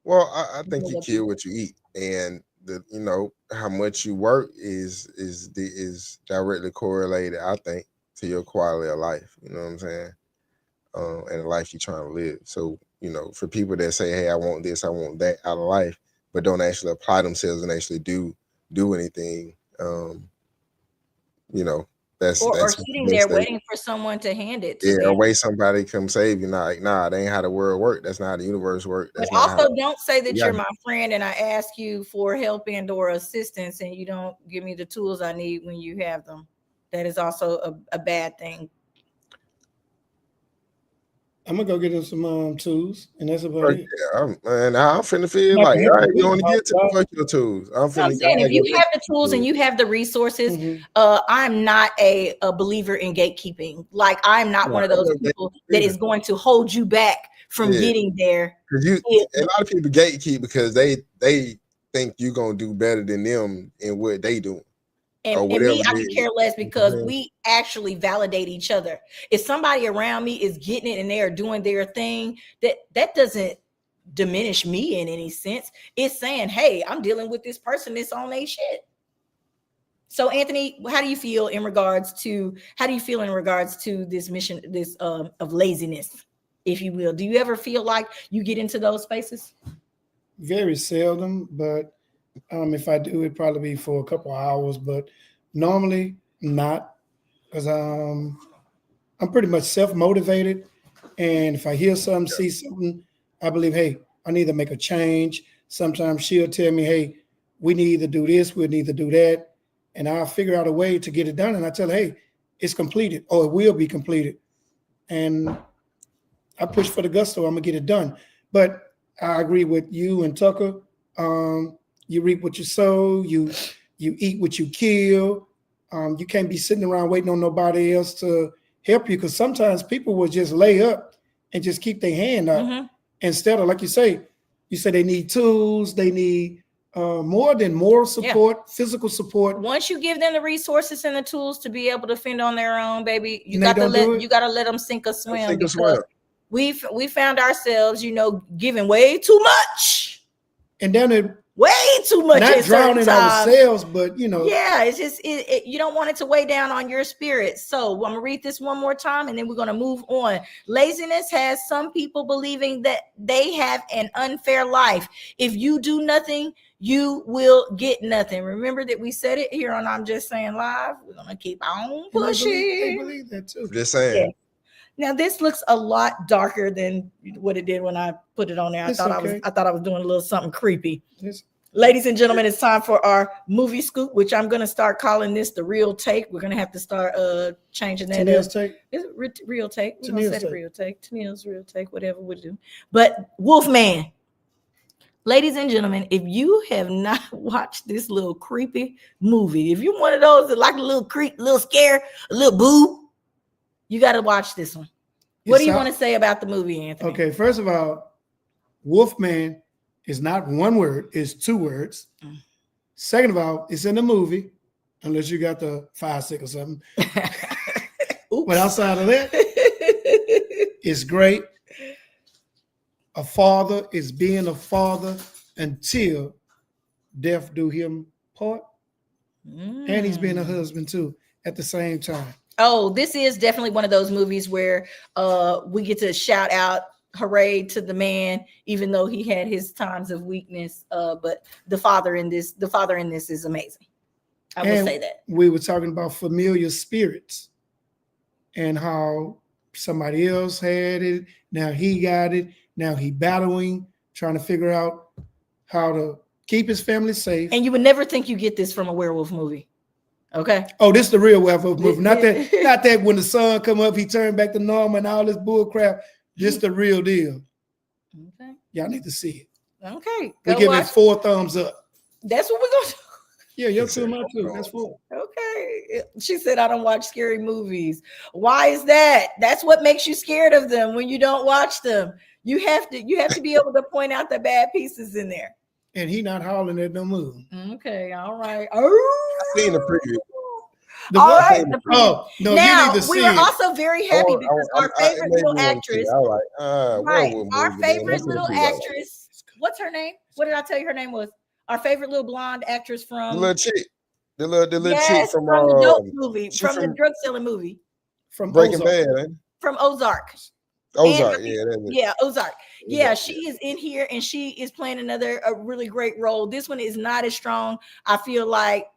Well, I think you kill what you eat, and how much you work is directly correlated, I think, to your quality of life. You know what I'm saying? And the life you're trying to live. So, for people that say, hey, I want this, I want that out of life, but don't actually apply themselves and actually do anything, that's sitting there waiting for someone to hand it to them. Or wait somebody come save you. That ain't how the world works. That's not how the universe works. But also, don't say that you're my friend and I ask you for help and or assistance and you don't give me the tools I need when you have them. That is also a bad thing. I'm gonna go get him some tools, and that's about it. Yeah, I'm finna feel like, all right, you want to get to the fucking tools. I'm saying, if you have the tools and you have the resources, I'm not a believer in gatekeeping. Like, I'm not one of those people that is going to hold you back from getting there. Because a lot of people gatekeep because they think you're gonna do better than them in what they do. And me, I can care less, because we actually validate each other. If somebody around me is getting it and they are doing their thing, that doesn't diminish me in any sense. It's saying, hey, I'm dealing with this person that's on their shit. So, Anthony, how do you feel in regards to this mission, this of laziness, if you will? Do you ever feel like you get into those spaces? Very seldom, but if I do, it'd probably be for a couple of hours, but normally not, because I'm pretty much self-motivated. And if I hear something, see something, I believe, hey, I need to make a change. Sometimes she'll tell me, hey, we need to do this, we need to do that. And I'll figure out a way to get it done. And I tell her, hey, it's completed, or it will be completed. And I push for the gusto, I'm gonna get it done. But I agree with you and Tucker. You reap what you sow, you eat what you kill. You can't be sitting around waiting on nobody else to help you, because sometimes people will just lay up and just keep their hand out instead of, like you say they need tools, they need more than moral support, physical support. Once you give them the resources and the tools to be able to fend on their own, baby, you got to let them sink or swim, because we found ourselves, giving way too much. And then it way too much, not drowning ourselves, but it's just you don't want it to weigh down on your spirit. So I'm gonna read this one more time and then we're gonna move on. Laziness has some people believing that they have an unfair life. If you do nothing, you will get nothing. Remember that we said it here on I'm Just Saying Live. We're gonna keep on pushing. I believe that too. Just saying. Yeah. Now this looks a lot darker than what it did when I put it on there. I thought I was doing a little something creepy. Ladies and gentlemen, it's time for our movie scoop, which I'm going to start calling this the real take. We're going to have to start changing that. Tennille's take? Is it real take? We're going to say the real take. Tennille's real take, whatever we do. But Wolfman, ladies and gentlemen, if you have not watched this little creepy movie, if you're one of those that like a little creep, a little scare, a little boo, you got to watch this one. What do you want to say about the movie, Anthony? Okay, first of all, Wolfman is not one word, it's two words. Second of all, it's in the movie, unless you got the 5, 6 or something. But outside of that, it's great. A father is being a father until death do him part. And he's being a husband too at the same time. Oh, this is definitely one of those movies where we get to shout out hooray to the man, even though he had his times of weakness. But the father in this is amazing. I will say that. We were talking about familiar spirits and how somebody else had it. Now he got it. Now he battling, trying to figure out how to keep his family safe. And you would never think you get this from a werewolf movie. Okay. Oh, this is the real werewolf movie. Not that when the sun come up, he turned back to normal and all this bull crap. This the real deal. Okay. Y'all need to see it. Okay. We give it 4 thumbs up. That's what we're gonna do. Yeah, you're 2 months too. That's 4. Okay. She said, I don't watch scary movies. Why is that? That's what makes you scared of them when you don't watch them. You have to be able to point out the bad pieces in there. And he not howling at no moon. Okay, all right. I seen the preview. No, now, you need to see we are it. also very happy because our favorite little actress, our favorite little actress, what's her name? What did I tell you her name was? Our favorite little blonde actress from the little chick. The little chick from the dope movie, from the drug selling movie. From Breaking Bad, from Ozark. Ozark, Ozark. Yeah, she is in here and she is playing a really great role. This one is not as strong. I feel like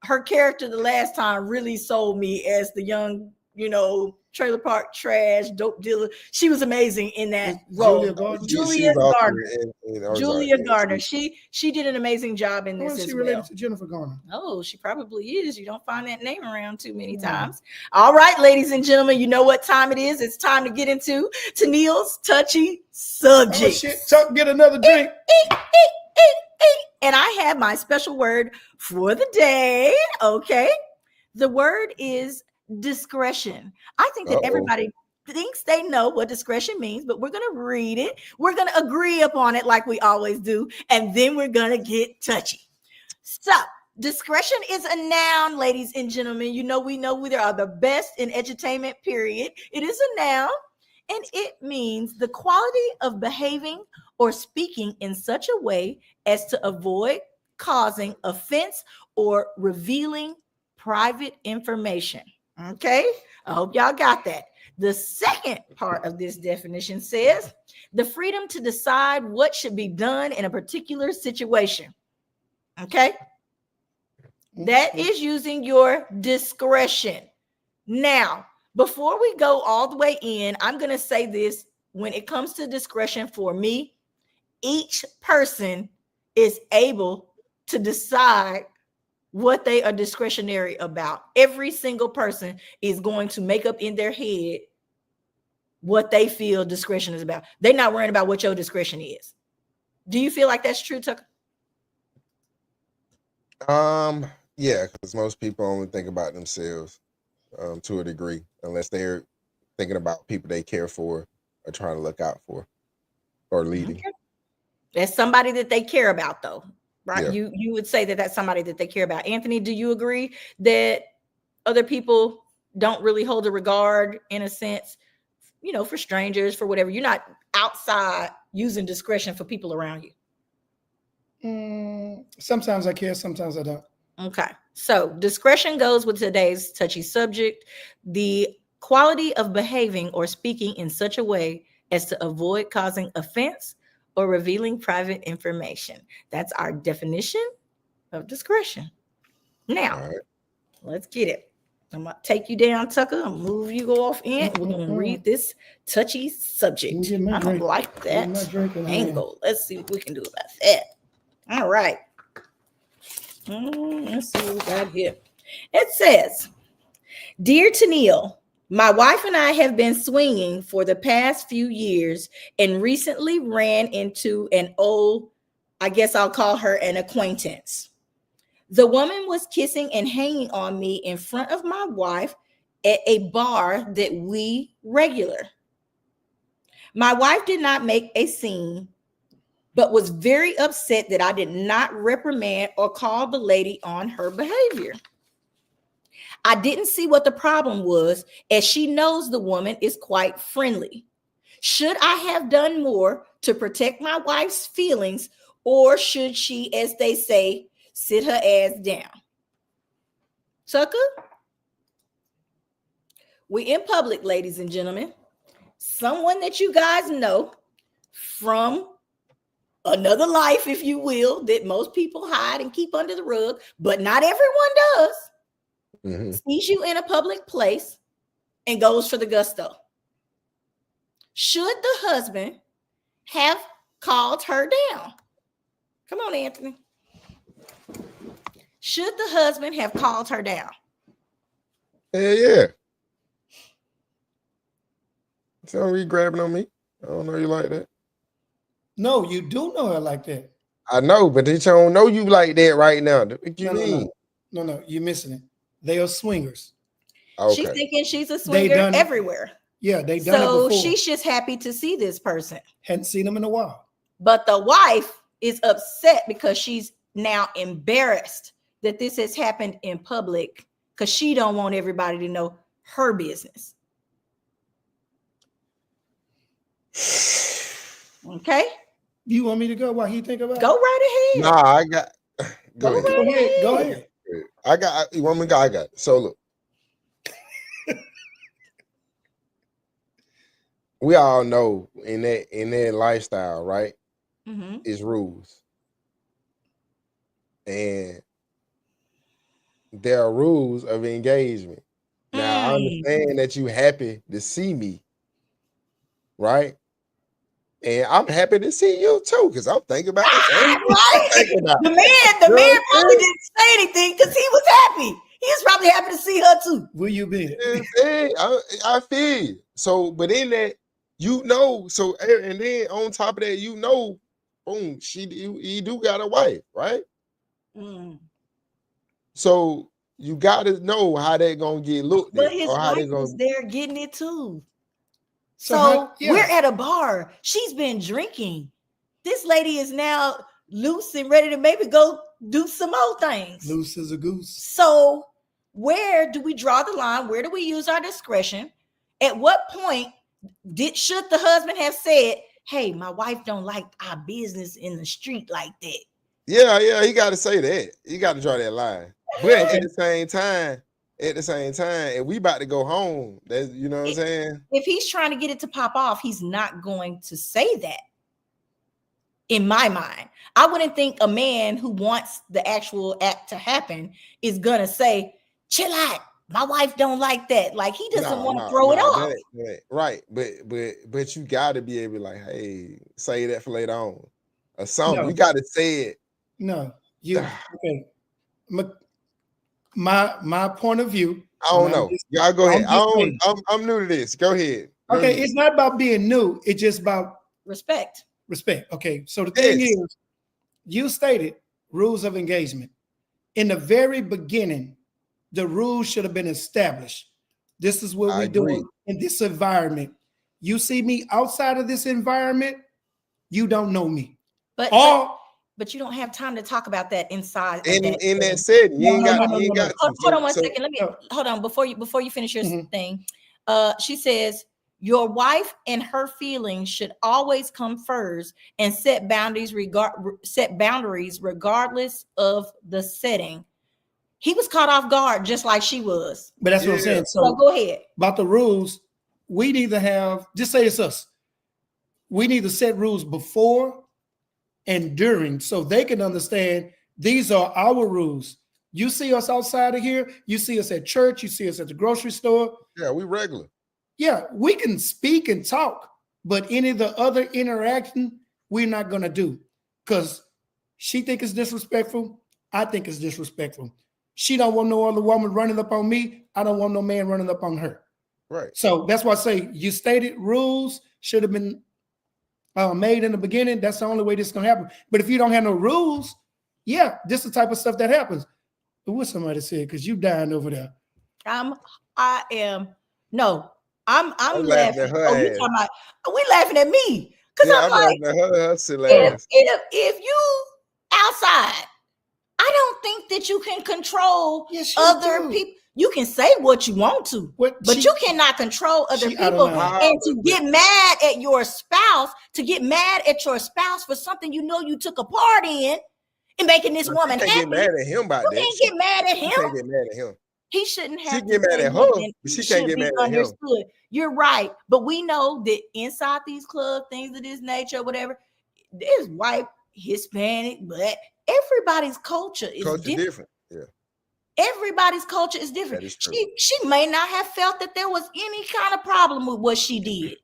her character the last time really sold me as the young, trailer park trash dope dealer. She was amazing in that role. Julia Garner. She did an amazing job in this as well. Related to Jennifer Garner? Oh, she probably is. You don't find that name around too many times. All right, ladies and gentlemen, you know what time it is. It's time to get into Neil's touchy subject. Oh shit! Chuck, get another drink. And I have my special word for the day. Okay, the word is discretion. I think that everybody thinks they know what discretion means, but we're going to read it. We're going to agree upon it like we always do. And then we're going to get touchy. So discretion is a noun, ladies and gentlemen. We know we are the best in edutainment, period. It is a noun and it means the quality of behaving or speaking in such a way as to avoid causing offense or revealing private information. Okay, I hope y'all got that. The second part of this definition says the freedom to decide what should be done in a particular situation. Okay, that is using your discretion. Now, before we go all the way in, I'm going to say this. When it comes to discretion for me, each person is able to decide what they are discretionary about. Every single person is going to make up in their head what they feel discretion is about. They're not worrying about what your discretion is. Do you feel like that's true, Tucker? Yeah, because most people only think about themselves to a degree, unless they're thinking about people they care for or trying to look out for or leading. Okay. That's somebody that they care about, though. Right. Yeah. You would say that that's somebody that they care about. Anthony, do you agree that other people don't really hold a regard in a sense, for strangers, for whatever? You're not outside using discretion for people around you. Sometimes I care, sometimes I don't. Okay. So discretion goes with today's touchy subject, the quality of behaving or speaking in such a way as to avoid causing offense or revealing private information. That's our definition of discretion. Now, let's get it. I'm going to take you down, Tucker. I'm going to move you off in. We're going to read this touchy subject. I don't like that angle. Let's see what we can do about that. All right. Let's see what we got here. It says, Dear Tennille, my wife and I have been swinging for the past few years and recently ran into an old, I guess I'll call her an acquaintance. The woman was kissing and hanging on me in front of my wife at a bar that we regular. My wife did not make a scene, but was very upset that I did not reprimand or call the lady on her behavior. I didn't see what the problem was, as she knows the woman is quite friendly. Should I have done more to protect my wife's feelings, or should she, as they say, sit her ass down? Tucker, we in public, ladies and gentlemen. Someone that you guys know from another life, if you will, that most people hide and keep under the rug, but not everyone does, sees you in a public place and goes for the gusto. Should the husband have called her down? Come on, Anthony. Should the husband have called her down? Yeah. So you grabbing on me? I don't know you like that. No, you do know her like that. I know, but they don't know you like that right now. What you mean? No, you're missing it. They are swingers. Okay. She's thinking she's a swinger everywhere. Yeah, they done it before. So she's just happy to see this person. Hadn't seen them in a while. But the wife is upset because she's now embarrassed that this has happened in public because she don't want everybody to know her business. Okay. You want me to go while he think about it? Go right ahead. Nah, I got. Go ahead. Go ahead. I got. You want me to go? I got it. So look. We all know in that lifestyle, right? Is rules. And there are rules of engagement. Now, I understand that you happy to see me, right? And I'm happy to see you too, because I'm thinking about it. Right? The man probably didn't say anything because he was happy. He was probably happy to see her too. Where you been? I feel you. So, but in that, you know, so and then on top of that, you know, boom, he do got a wife, right? So you gotta know how they gonna get looked but at. His or how wife they was there getting it too. So we're at a bar. She's been drinking. This lady is now loose and ready to maybe go do some more things. Loose as a goose. So where do we draw the line? Where do we use our discretion? At what point should the husband have said, hey, my wife don't like our business in the street like that? Yeah, he got to say that. You got to draw that line. But at the same time, if we about to go home, that's, you know what I'm saying? If he's trying to get it to pop off, he's not going to say that. In my mind, I wouldn't think a man who wants the actual act to happen is gonna say, chill out, my wife don't like that. Like he doesn't want to throw it off. Right. But you gotta be able to like, hey, say that for later on. Or something. No. You gotta say it. No, you okay. My point of view. I don't know. Y'all go ahead. I'm new to this. Go ahead. Okay, it's not about being new, it's just about respect. Okay, so the thing is, you stated rules of engagement. In the very beginning, the rules should have been established. This is what we're doing in this environment. You see me outside of this environment, you don't know me. But you don't have time to talk about that inside. In that setting, you ain't got. Hold on one second. Let me hold on before you finish your thing. She says, your wife and her feelings should always come first and set boundaries regardless of the setting. He was caught off guard just like she was. But that's what I'm saying. So go ahead. About the rules, we need to have, just say it's us. We need to set rules before and during so they can understand these are our rules. You see us outside of here, you see us at church, you see us at the grocery store. Yeah, we regular. Yeah, we can speak and talk, but any of the other interaction, we're not going to do because she think it's disrespectful. I think it's disrespectful. She don't want no other woman running up on me. I don't want no man running up on her. Right. So that's why I say you stated rules should have been made in the beginning. That's the only way this is going to happen. But if you don't have no rules, yeah, this is the type of stuff that happens. But what somebody said, because you dying over there. I'm laughing. At her you talking about, we laughing at me. Because I'm like, if you outside, I don't think that you can control other people. You can say what you want to, but you cannot control other people. And to get mad at your spouse, for something you know you took a part in and making this woman happy. Get mad at him about that. You can't get mad at him. You can't get mad at him. He shouldn't She have get to mad say at her, nothing. but He she can't should get be mad at him. understood. You're right. But we know that inside these clubs, things of this nature, whatever, there's white, Hispanic, black. Everybody's culture is Culture different. different. Yeah, Everybody's culture is different. that is true. She may not have felt that there was any kind of problem with what she did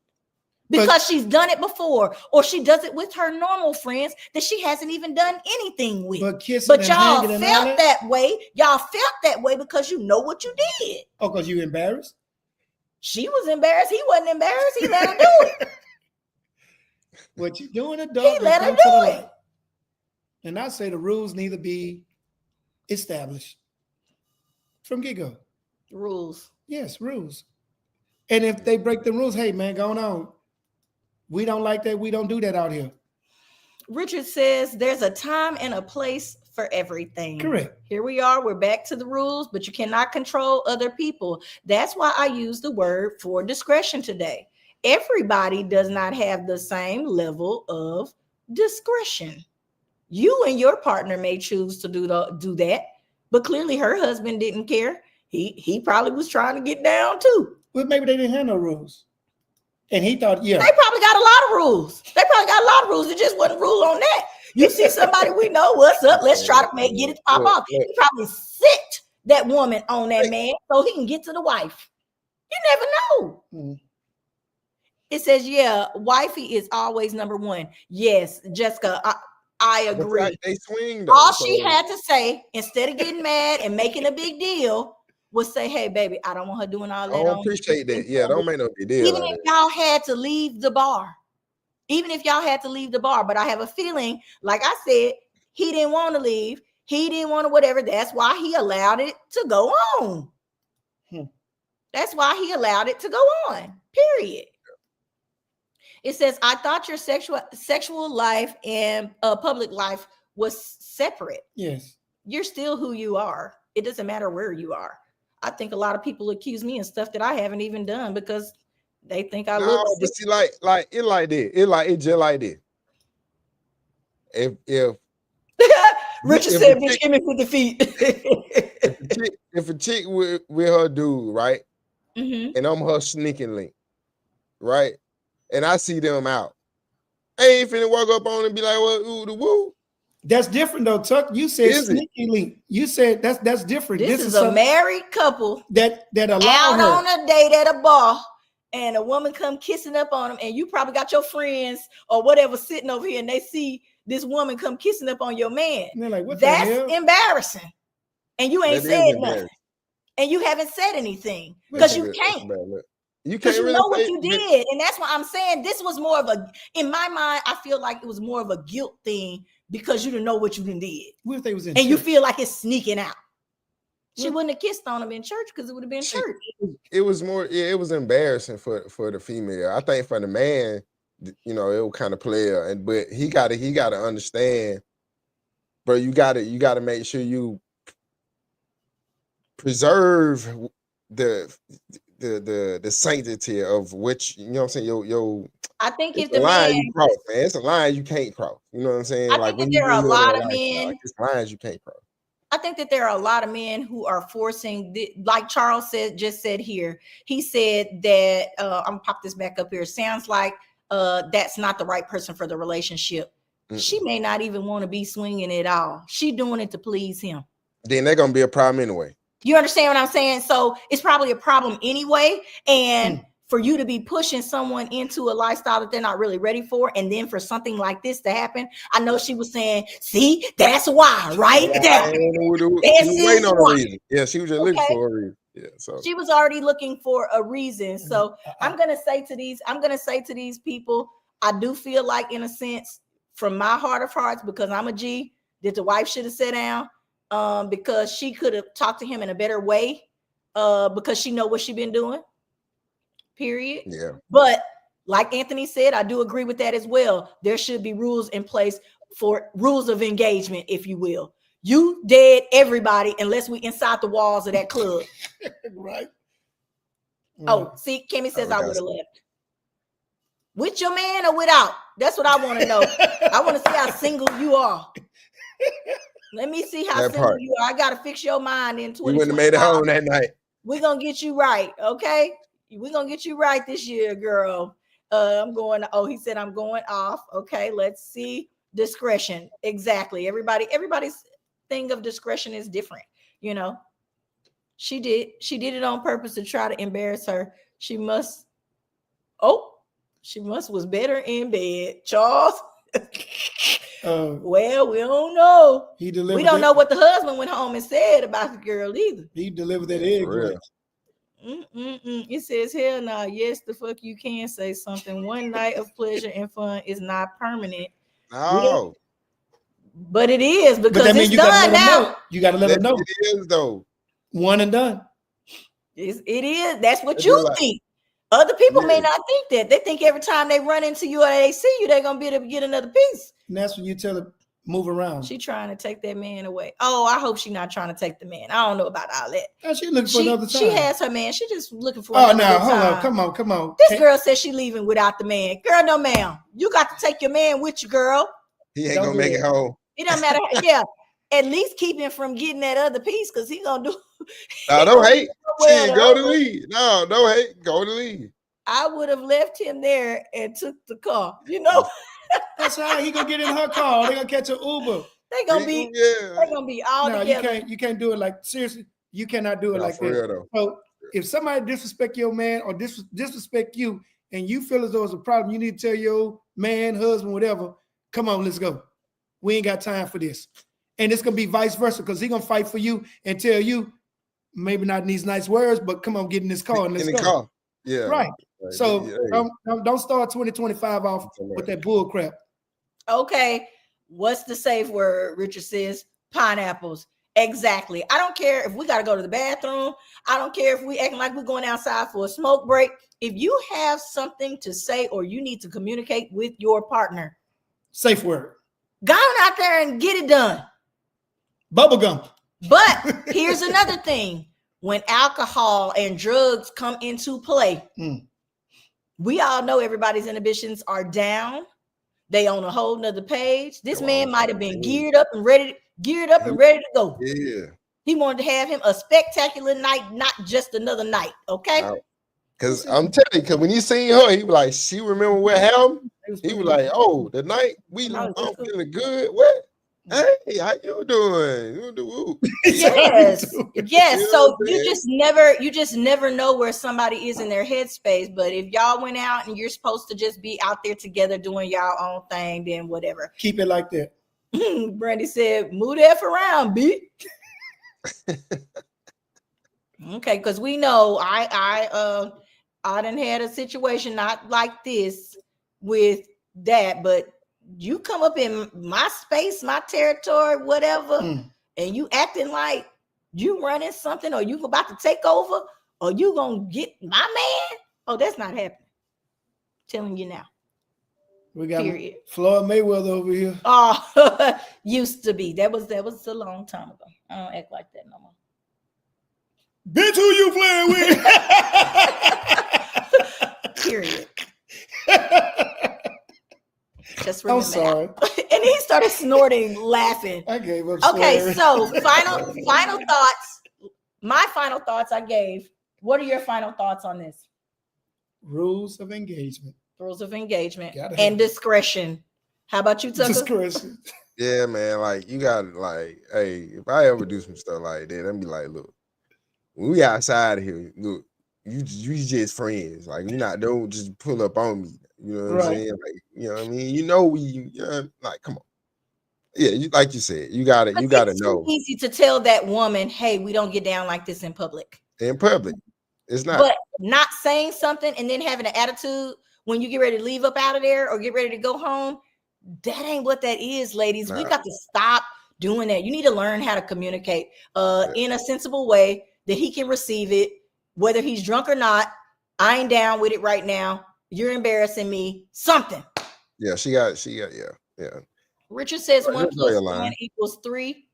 because she's done it before, or she does it with her normal friends that she hasn't even done anything with. But kissing But and y'all hanging and all felt that? that way. Y'all felt that way because you know what you did. Oh, because you embarrassed? She was embarrassed. He wasn't embarrassed. He let her do it. What you doing, adult? He let her come to the do it. light. And I say the rules need to be established from get-go. Rules. Yes, rules. And if they break the rules, hey man, going on. We don't like that. We don't do that out here. Richard says there's a time and a place for everything. Correct. Here we are. We're back to the rules, but you cannot control other people. That's why I use the word for discretion today. Everybody does not have the same level of discretion. You and your partner may choose to do that, but clearly her husband didn't care. He probably was trying to get down too. Well, maybe they didn't have no rules. And he thought, yeah. They probably got a lot of rules. It just wasn't rule on that. You see somebody we know, what's up? Let's try to get it to pop off. He probably sit that woman on that man so he can get to the wife. You never know. Mm. It says, yeah, wifey is always number one. Yes, Jessica, I agree. They swing though. All she had to say, instead of getting mad and making a big deal, was say, hey, baby, I don't want her doing all that. I don't appreciate that. Yeah, don't make no big deal. Even if y'all had to leave the bar. But I have a feeling, like I said, he didn't want to leave. He didn't want to whatever. That's why he allowed it to go on. That's why he allowed it to go on. Period. It says, I thought your sexual life and public life was separate. Yes. You're still who you are. It doesn't matter where you are. I think a lot of people accuse me of stuff that I haven't even done because they think I look. But see, like it like that. It just like that. If Richard said, bitch, give me 50 feet. if a chick with her dude, right? Mm-hmm. And I'm her sneaking link, right? And I see them out. I ain't finna walk up on and be like, well, ooh, the woo. That's different though, Tuck. You said sneaky link. You said that's different. This is a married couple that allow out her on a date at a bar, and a woman come kissing up on them, and you probably got your friends or whatever sitting over here, and they see this woman come kissing up on your man. And they're like, what that's the hell? Embarrassing. And you ain't said nothing. And you haven't said anything because you can't. You because can't you know what you did. And that's why I'm saying this was more of a, in my mind, I feel like it was more of a guilt thing because you didn't know what you done did. What if they was in and church? You feel like it's sneaking out. She wouldn't have kissed on him in church because it would have been church. It was more, it was embarrassing for the female. I think for the man, you know, it was kind of player, but he gotta understand, bro. You gotta make sure you preserve the sanctity of which, you know what I'm saying, your I think if the line man, you cross, man, it's a line you can't cross. You know what I'm saying? I like think that there are a lot of men. It's lines you can't cross. I think that there are a lot of men who are forcing, like Charles just said here. He said that I'm gonna pop this back up here. Sounds like that's not the right person for the relationship. She may not even want to be swinging at all. She doing it to please him. Then they're gonna be a problem anyway. You understand what I'm saying? So it's probably a problem anyway. And for you to be pushing someone into a lifestyle that they're not really ready for, and then for something like this to happen, I know she was saying, see, that's why, right? Yeah, yeah, she was just looking for a reason. Yeah, so she was already looking for a reason. So I'm gonna say to these people, I do feel like, in a sense, from my heart of hearts, because I'm a G, that the wife should have sat down. Because she could have talked to him in a better way, because she know what she been doing. Period. Yeah. But like Anthony said, I do agree with that as well. There should be rules in place for rules of engagement, if you will. You dead everybody unless we inside the walls of that club. Right. Oh, see, Kimmy says I would have left. With your man or without? That's what I want to know. I want to see how single you are. Let me see how That simple part. you are. I gotta fix your mind in You wouldn't have made it 2025. home that night. We're gonna get you right, okay? We're gonna get you right this year, girl. I'm going. Oh, he said I'm going off. Okay, let's see. Discretion. Exactly. Everybody's thing of discretion is different. You know, she did it on purpose to try to embarrass her. She must was better in bed, Charles. Well, we don't know. We don't know what the husband went home and said about the girl either. He delivered that egg. It says, hell no, yes, the fuck you can say something. One night of pleasure and fun is not permanent. No. But it is, because but that means it's you done now. You got to let her know. It is, though. One and done. It is. That's what you think. Other people may not think that. They think every time they run into you or they see you, they're going to be able to get another piece. And that's when you tell her, move around. She trying to take that man away. Oh, I hope she's not trying to take the man. I don't know about all that. No, she looking for another time. She has her man. She just looking for another time. Hold on. Come on. This girl says she leaving without the man. Girl, no ma'am. You got to take your man with you, girl. He ain't going to make it home. It don't matter. Yeah. At least keep him from getting that other piece, because he going to do. No, don't hate. Go to leave. No, don't hate. Go to leave. I would have left him there and took the car. You know. That's how he gonna get in her car. They gonna catch an Uber. They gonna be all together. You can't do it like, seriously. You cannot do it like that. So if somebody disrespect your man or disrespect you, and you feel as though it's a problem, you need to tell your man, husband, whatever, come on, let's go. We ain't got time for this. And it's gonna be vice versa, because he's gonna fight for you and tell you, maybe not in these nice words, but come on, get in this car and let's go. Car. Yeah. Right. So don't start 2025 off with that bull crap. Okay. What's the safe word? Richard says pineapples. Exactly. I don't care if we got to go to the bathroom. I don't care if we acting like we're going outside for a smoke break. If you have something to say or you need to communicate with your partner, safe word. Go on out there and get it done. Bubblegum. But here's another thing. When alcohol and drugs come into play, we all know everybody's inhibitions are down. They on a whole nother page. This man might have been geared up and ready to go. Yeah. He wanted to have him a spectacular night, not just another night. Okay. Because I'm telling you, because when you seen her, he was like, she remember what happened? He was like, oh, the night I'm feeling good. What? Hey, how you doing? Yes. So you just never know where somebody is in their headspace. But if y'all went out and you're supposed to just be out there together doing y'all own thing, then whatever. Keep it like that. Brandy said, move that around, B. Okay, because we know I done had a situation not like this with that, but you come up in my space, my territory, whatever, and you acting like you running something, or you about to take over, or you gonna get my man. Oh, that's not happening. Telling you now. We got Floyd Mayweather over here. Oh, used to be. That was a long time ago. I don't act like that no more. Bitch, who you playing with? Period. Just I'm sorry. And he started snorting, laughing. I gave up. Okay, so final thoughts. My final thoughts I gave. What are your final thoughts on this? Rules of engagement. Rules of engagement and discretion. How about you, Tucker? Discretion. Yeah, man. Like, you got like, hey, if I ever do some stuff like that, I'd be like, look, when we outside of here, look, you just friends. Like, don't just pull up on me. You know what I'm saying? Like, you know what I mean? Like, come on. Yeah, like you said, you gotta know. It's easy to tell that woman, hey, we don't get down like this in public. In public. It's not. But not saying something and then having an attitude when you get ready to leave up out of there or get ready to go home, that ain't what that is, ladies. We got to stop doing that. You need to learn how to communicate in a sensible way that he can receive it, whether he's drunk or not. I ain't down with it right now. You're embarrassing me. Something. Yeah, she got, yeah. Richard says 1 + 1 = 3.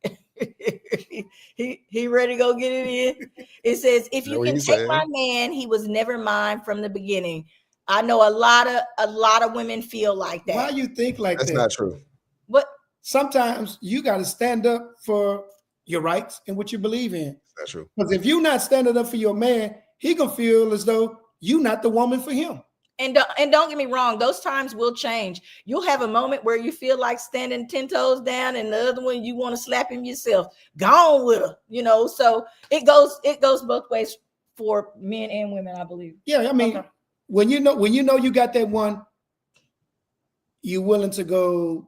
he ready to go get it in. It says, if you can take my man, he was never mine from the beginning. I know a lot of women feel like that. Why you think like That's that? That's not true. What? sometimes you got to stand up for your rights and what you believe in. That's true. Because if you're not standing up for your man, he gonna feel as though you're not the woman for him. And don't get me wrong, those times will change. You'll have a moment where you feel like standing 10 toes down, and the other one you want to slap him yourself. Gone with her, you know. So it goes both ways for men and women, I believe. Yeah, I mean, Okay. when you know you got that one, you're willing to go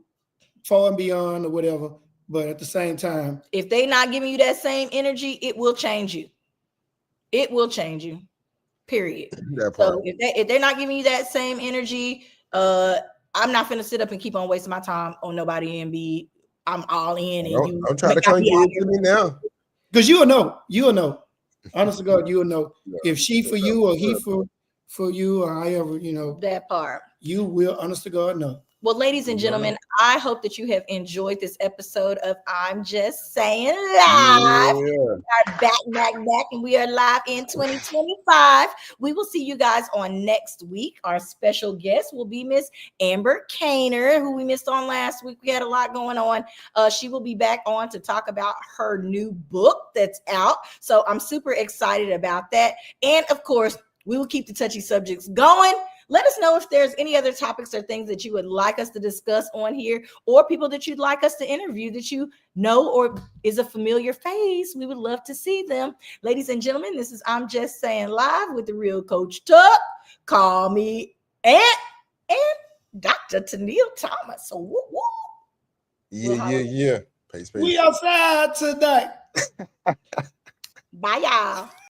far and beyond or whatever. But at the same time, If they not giving you that same energy, it will change you. It will change you. Period. That part. So if they're not giving you that same energy, I'm not gonna sit up and keep on wasting my time on nobody and I'm all in and I'm trying to come give it to me now. because you'll know. Honest to God, you'll know if she for you or he for you or however, you know, that part. you will, honest to God, know. Well, ladies and gentlemen, I hope that you have enjoyed this episode of I'm Just Saying Live. Yeah. We are back, and we are live in 2025. We will see you guys on next week. Our special guest will be Miss Amber Kaner, who we missed on last week. We had a lot going on. She will be back on to talk about her new book that's out. So I'm super excited about that. And of course, we will keep the touchy subjects going. Let us know if there's any other topics or things that you would like us to discuss on here, or people that you'd like us to interview that you know or is a familiar face. We would love to see them. Ladies and gentlemen, this is I'm Just Saying Live with the real Coach Tuck. Call me Aunt and Dr. Tennille Thomas. So woo woo. Yeah. Pace. We outside tonight. Bye, y'all.